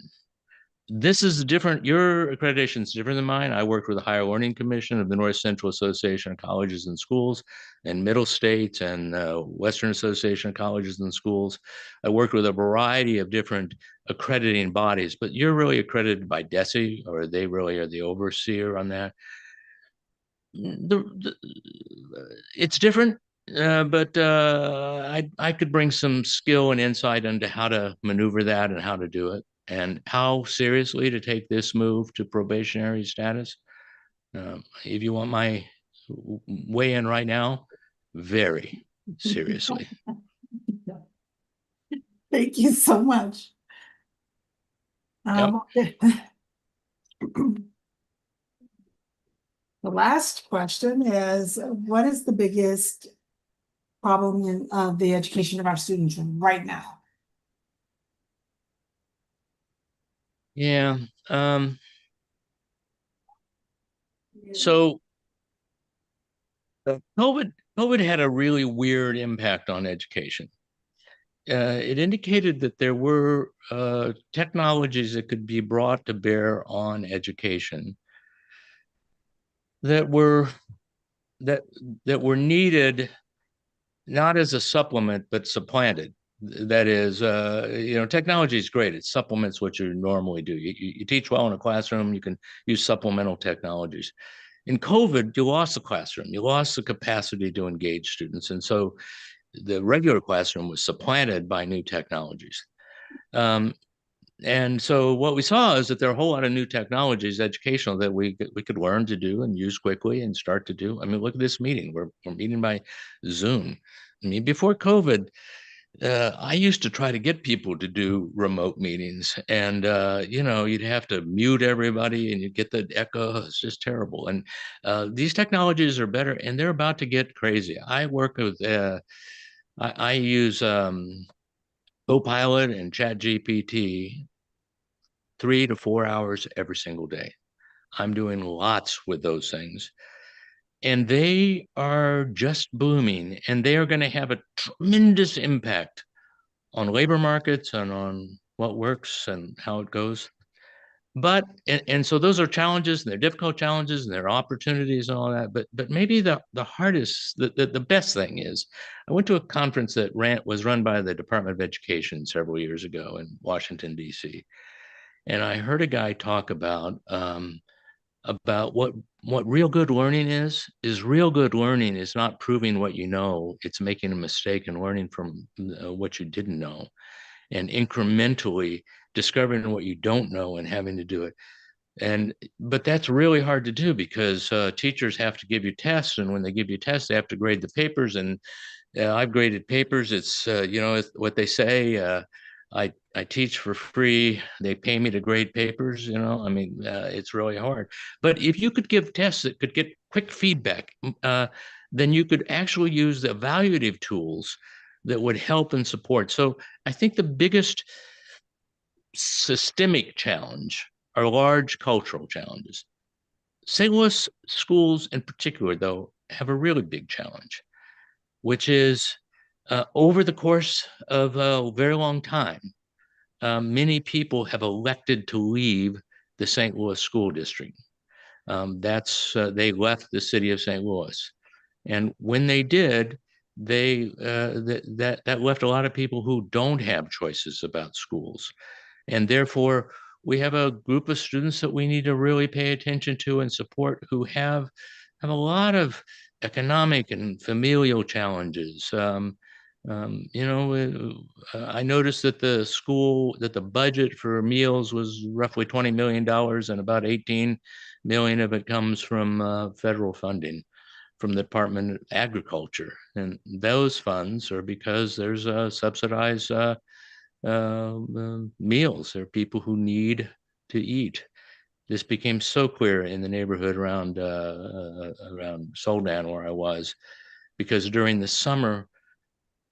This is different. Your accreditation is different than mine. I worked with the Higher Learning Commission of the North Central Association of Colleges and Schools, and Middle States, and Western Association of Colleges and Schools. I worked with a variety of different accrediting bodies, but you're really accredited by DESE, or they really are the overseer on that. It's different. But I could bring some skill and insight into how to maneuver that and how to do it, and how seriously to take this move to probationary status. If you want my weigh in right now, very seriously. Thank you so much. Yep. The last question is, what is the biggest problem in the education of our students right now? Yeah. So COVID had a really weird impact on education. It indicated that there were technologies that could be brought to bear on education that were needed not as a supplement but supplanted. That is, technology is great. It supplements what you normally do. You teach well in a classroom, you can use supplemental technologies. In COVID, you lost the classroom. You lost the capacity to engage students. And so the regular classroom was supplanted by new technologies. And so what we saw is that there are a whole lot of new technologies, educational, that we could learn to do and use quickly and start to do. I mean, look at this meeting. We're meeting by Zoom. I mean, before COVID, I used to try to get people to do remote meetings, and you'd have to mute everybody, and you'd get the echo. It's just terrible. And these technologies are better, and they're about to get crazy. I work with, I use Copilot and ChatGPT 3 to 4 hours every single day. I'm doing lots with those things, and they are just blooming, and they are going to have a tremendous impact on labor markets and on what works and how it goes. But and so those are challenges, and they're difficult challenges, and they're opportunities and all that. But maybe the hardest, the best thing is, I went to a conference that was run by the Department of Education several years ago in Washington D.C., and I heard a guy talk about what real good learning is real good learning is not proving what you know, it's making a mistake and learning from what you didn't know, and incrementally discovering what you don't know and having to do it. But that's really hard to do because teachers have to give you tests, and when they give you tests, they have to grade the papers. And I've graded papers. It's it's what they say. I teach for free. They pay me to grade papers. I mean, it's really hard. But if you could give tests that could get quick feedback, then you could actually use the evaluative tools that would help and support. So I think the biggest systemic challenge are large cultural challenges. St. Louis schools in particular, though, have a really big challenge, which is over the course of a very long time, many people have elected to leave the St. Louis school district. They left the city of St. Louis, and when they did, that left a lot of people who don't have choices about schools, and therefore we have a group of students that we need to really pay attention to and support who have a lot of economic and familial challenges. I noticed that the budget for meals was roughly $20 million, and about 18 million of it comes from federal funding from the Department of Agriculture. And those funds are because there's subsidized meals. There are people who need to eat. This became so clear in the neighborhood around Soldan where I was, because during the summer,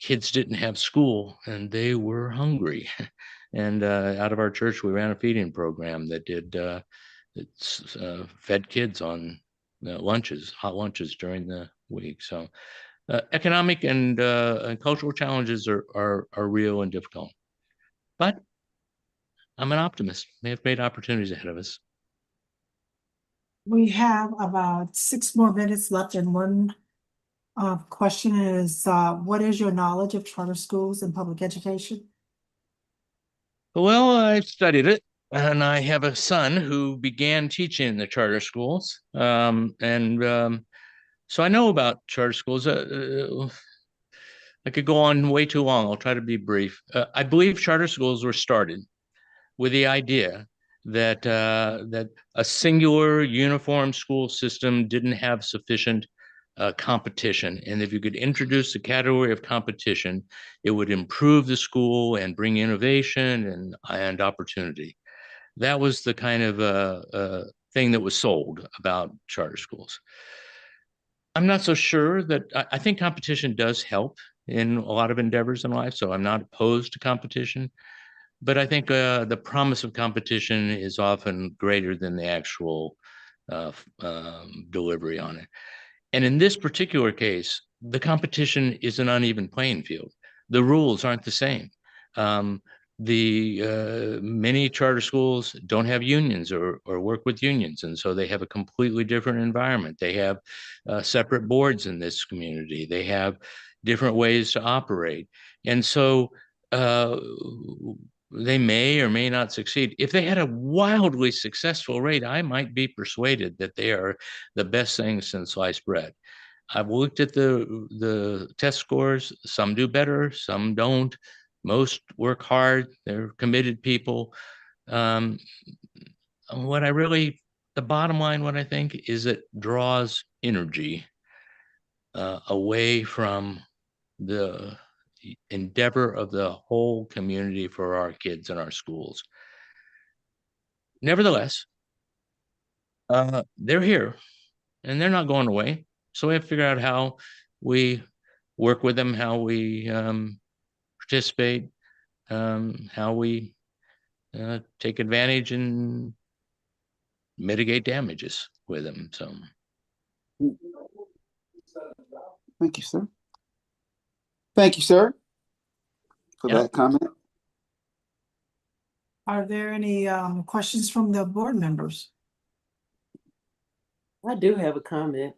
kids didn't have school and they were hungry. And out of our church, we ran a feeding program that fed kids on hot lunches during the week. So economic and cultural challenges are real and difficult. But I'm an optimist. We have great opportunities ahead of us. We have about 6 more minutes left, and one question is, what is your knowledge of charter schools and public education? Well, I studied it, and I have a son who began teaching in the charter schools. So I know about charter schools. I could go on way too long. I'll try to be brief. I believe charter schools were started with the idea that a singular uniform school system didn't have sufficient competition, and if you could introduce the category of competition, it would improve the school and bring innovation and opportunity. That was the kind of thing that was sold about charter schools. I'm not so sure that I think competition does help in a lot of endeavors in life, so I'm not opposed to competition. But I think the promise of competition is often greater than the actual delivery on it. And in this particular case, the competition is an uneven playing field. The rules aren't the same. Many charter schools don't have unions or work with unions, and so they have a completely different environment. They have separate boards in this community. They have different ways to operate, and so they may or may not succeed. If they had a wildly successful rate, I might be persuaded that they are the best thing since sliced bread. I've looked at the test scores. Some do better, some don't. Most work hard. They're committed people. The bottom line, what I think is it draws energy away from the endeavor of the whole community for our kids and our schools. Nevertheless, they're here and they're not going away. So we have to figure out how we work with them, how we participate, how we take advantage and mitigate damages with them. So, Thank you, sir. Thank you, sir, for Yep. that comment. Are there any questions from the board members? I do have a comment.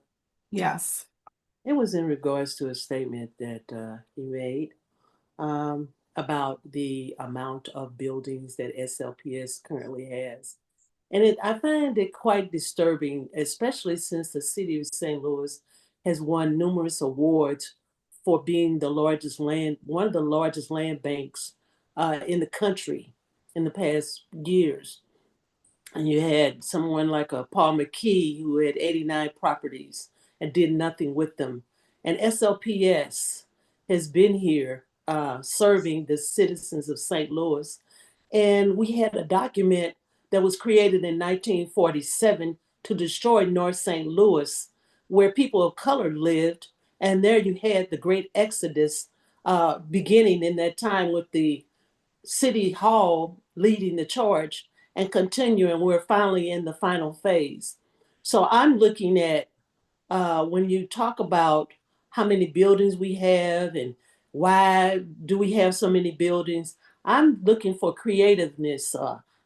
Yes. It was in regards to a statement that he made about the amount of buildings that SLPS currently has. And I find it quite disturbing, especially since the city of St. Louis has won numerous awards for being one of the largest land banks in the country in the past years. And you had someone like a Paul McKee who had 89 properties and did nothing with them. And SLPS has been here serving the citizens of St. Louis. And we had a document that was created in 1947 to destroy North St. Louis, where people of color lived. And there you had the great exodus beginning in that time with the City Hall leading the charge and continuing. We're finally in the final phase. So I'm looking at when you talk about how many buildings we have and why do we have so many buildings, I'm looking for creativeness.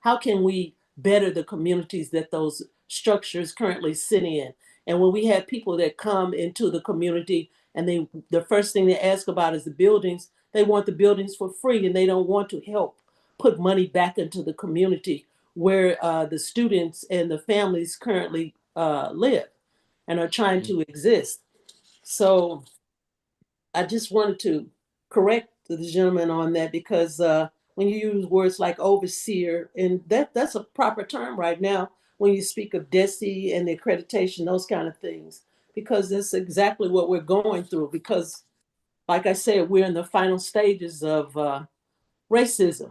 How can we better the communities that those structures currently sit in? And when we have people that come into the community and the first thing they ask about is the buildings, they want the buildings for free and they don't want to help put money back into the community where the students and the families currently live and are trying to exist. So I just wanted to correct the gentleman on that because when you use words like overseer, and that's a proper term right now when you speak of DESE and the accreditation, those kind of things, because that's exactly what we're going through. Because, like I said, we're in the final stages of racism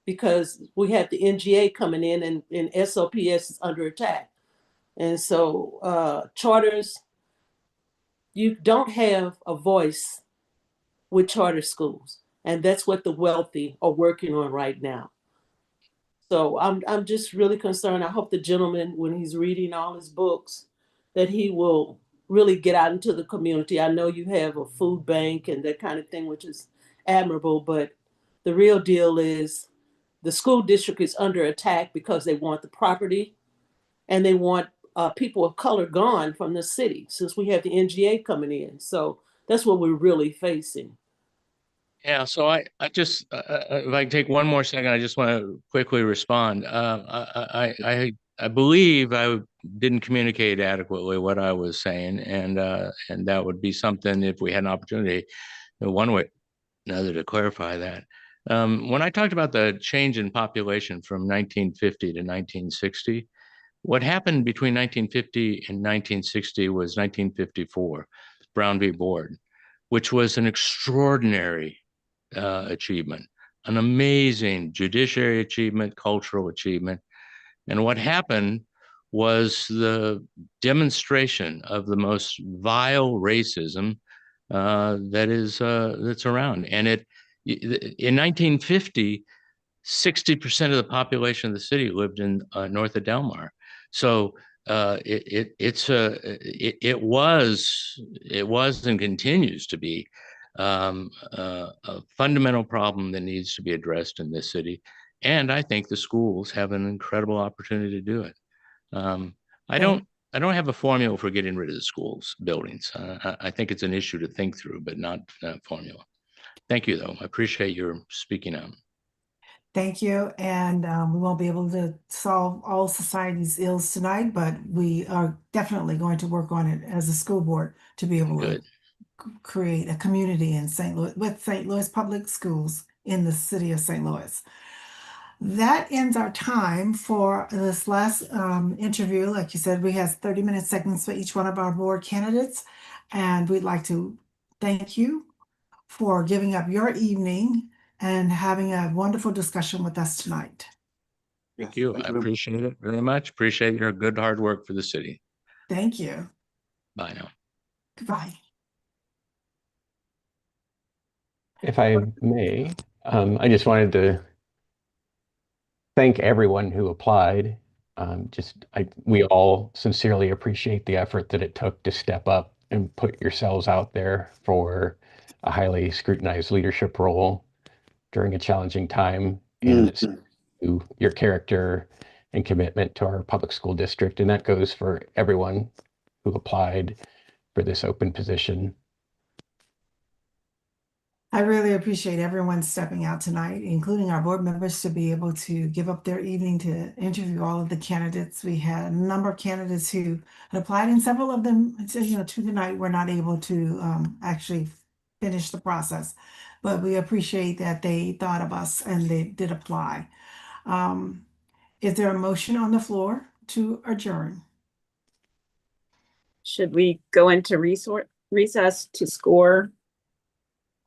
because we have the NGA coming in and SOPS is under attack. And so charters, you don't have a voice with charter schools. And that's what the wealthy are working on right now. So I'm just really concerned. I hope the gentleman, when he's reading all his books, that he will really get out into the community. I know you have a food bank and that kind of thing, which is admirable, but the real deal is the school district is under attack because they want the property and they want people of color gone from the city since we have the NGA coming in. So that's what we're really facing. Yeah, so I just if I can take one more second, I just want to quickly respond. I believe I didn't communicate adequately what I was saying, and that would be something if we had an opportunity, one way or another, to clarify that. When I talked about the change in population from 1950 to 1960, what happened between 1950 and 1960 was 1954, Brown v. Board, which was an extraordinary achievement, an amazing judiciary achievement, cultural achievement. And what happened was the demonstration of the most vile racism that's around. And in 1950, 60% of the population of the city lived in north of Delmar. So it was and continues to be a fundamental problem that needs to be addressed in this city. And I think the schools have an incredible opportunity to do it. I don't have a formula for getting rid of the schools buildings. I think it's an issue to think through, but not a formula. Thank you, though. I appreciate your speaking out. Thank you. And we won't be able to solve all society's ills tonight, but we are definitely going to work on it as a school board to be able Good. to create a community in St. Louis with St. Louis Public Schools in the city of St. Louis. That ends our time for this last interview. Like you said, we have 30-minute segments for each one of our board candidates. And we'd like to thank you for giving up your evening and having a wonderful discussion with us tonight. Thank you. Thank I you very- appreciate it very much. Appreciate your good hard work for the city. Thank you. Bye now. Goodbye. If I may, I just wanted to thank everyone who applied. We all sincerely appreciate the effort that it took to step up and put yourselves out there for a highly scrutinized leadership role during a challenging time. And it's your character and commitment to our public school district. And that goes for everyone who applied for this open position. I really appreciate everyone stepping out tonight, including our board members, to be able to give up their evening to interview all of the candidates. We had a number of candidates who had applied, and several of them, to tonight, were not able to actually finish the process. But we appreciate that they thought of us and they did apply. Is there a motion on the floor to adjourn? Should we go into recess to score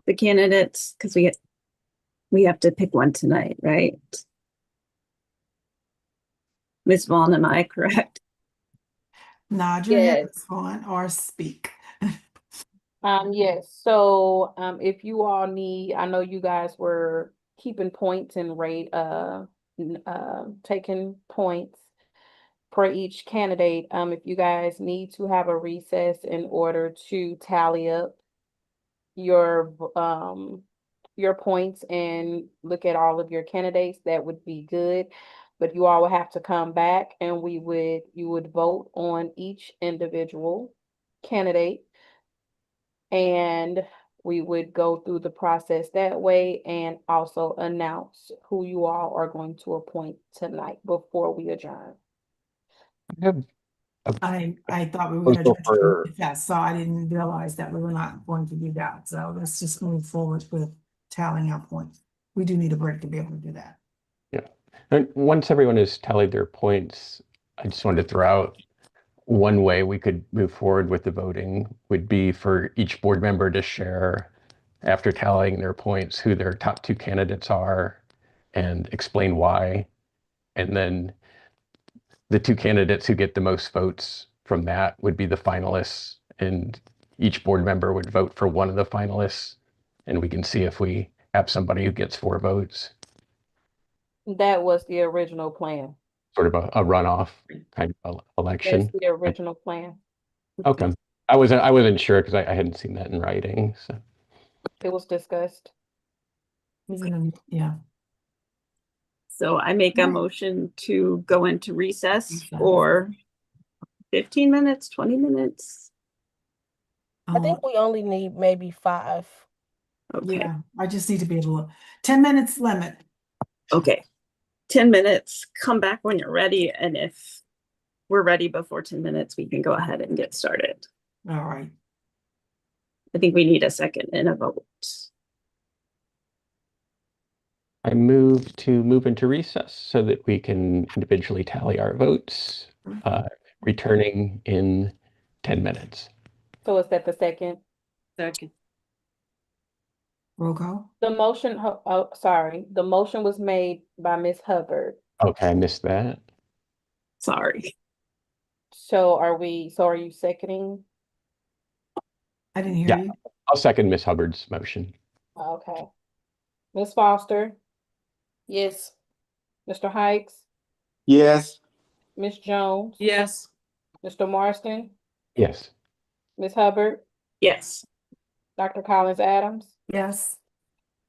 the candidates? Because we have to pick one tonight, right? Ms. Vaughn, am I correct? Nod your head, Yes. Ms. Vaughn, or speak. Yes, so if you all need, I know you guys were keeping points and taking points for each candidate. If you guys need to have a recess in order to tally up your points and look at all of your candidates, that would be good. But you all would have to come back and you would vote on each individual candidate. And we would go through the process that way and also announce who you all are going to appoint tonight before we adjourn. I have a I thought we were going to proposal for, recess, so I didn't realize that we were not going to do that. So let's just move forward with tallying our points. We do need a break to be able to do that. and once everyone has tallied their points, I just wanted to throw out one way we could move forward with the voting would be for each board member to share, after tallying their points, who their top two candidates are and explain why. And then the two candidates who get the most votes from that would be the finalists, and each board member would vote for one of the finalists. And we can see if we have somebody who gets 4 votes, That was the original plan. sort of a runoff kind of That's election. the original plan. Okay. I wasn't sure because I hadn't seen that in writing. So It was discussed. Yeah. So I make a Right. motion to go into recess Recess. for 15 minutes, 20 minutes. I think we only need maybe 5. Okay. Yeah, I just need to be able to, 10 minutes limit. Okay. 10 minutes. Come back when you're ready. And if we're ready before 10 minutes, we can go ahead and get started. All right. I think we need a second and a vote. I move to move into recess so that we can individually tally our votes, returning in 10 minutes. So is that the second? Second. Roll call. The motion, the motion was made by Ms. Hubbard. Okay, I missed that. Sorry. So are you seconding? I didn't hear Yeah. you. I'll second Ms. Hubbard's motion. Okay. Ms. Foster, Yes. Mr. Hikes, Yes. Ms. Jones, Yes. Mr. Marston, Yes. Ms. Hubbard, Yes. Dr. Collins Adams. Yes.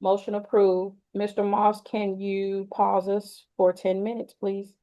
Motion approved. Mr. Moss, can you pause us for 10 minutes, please?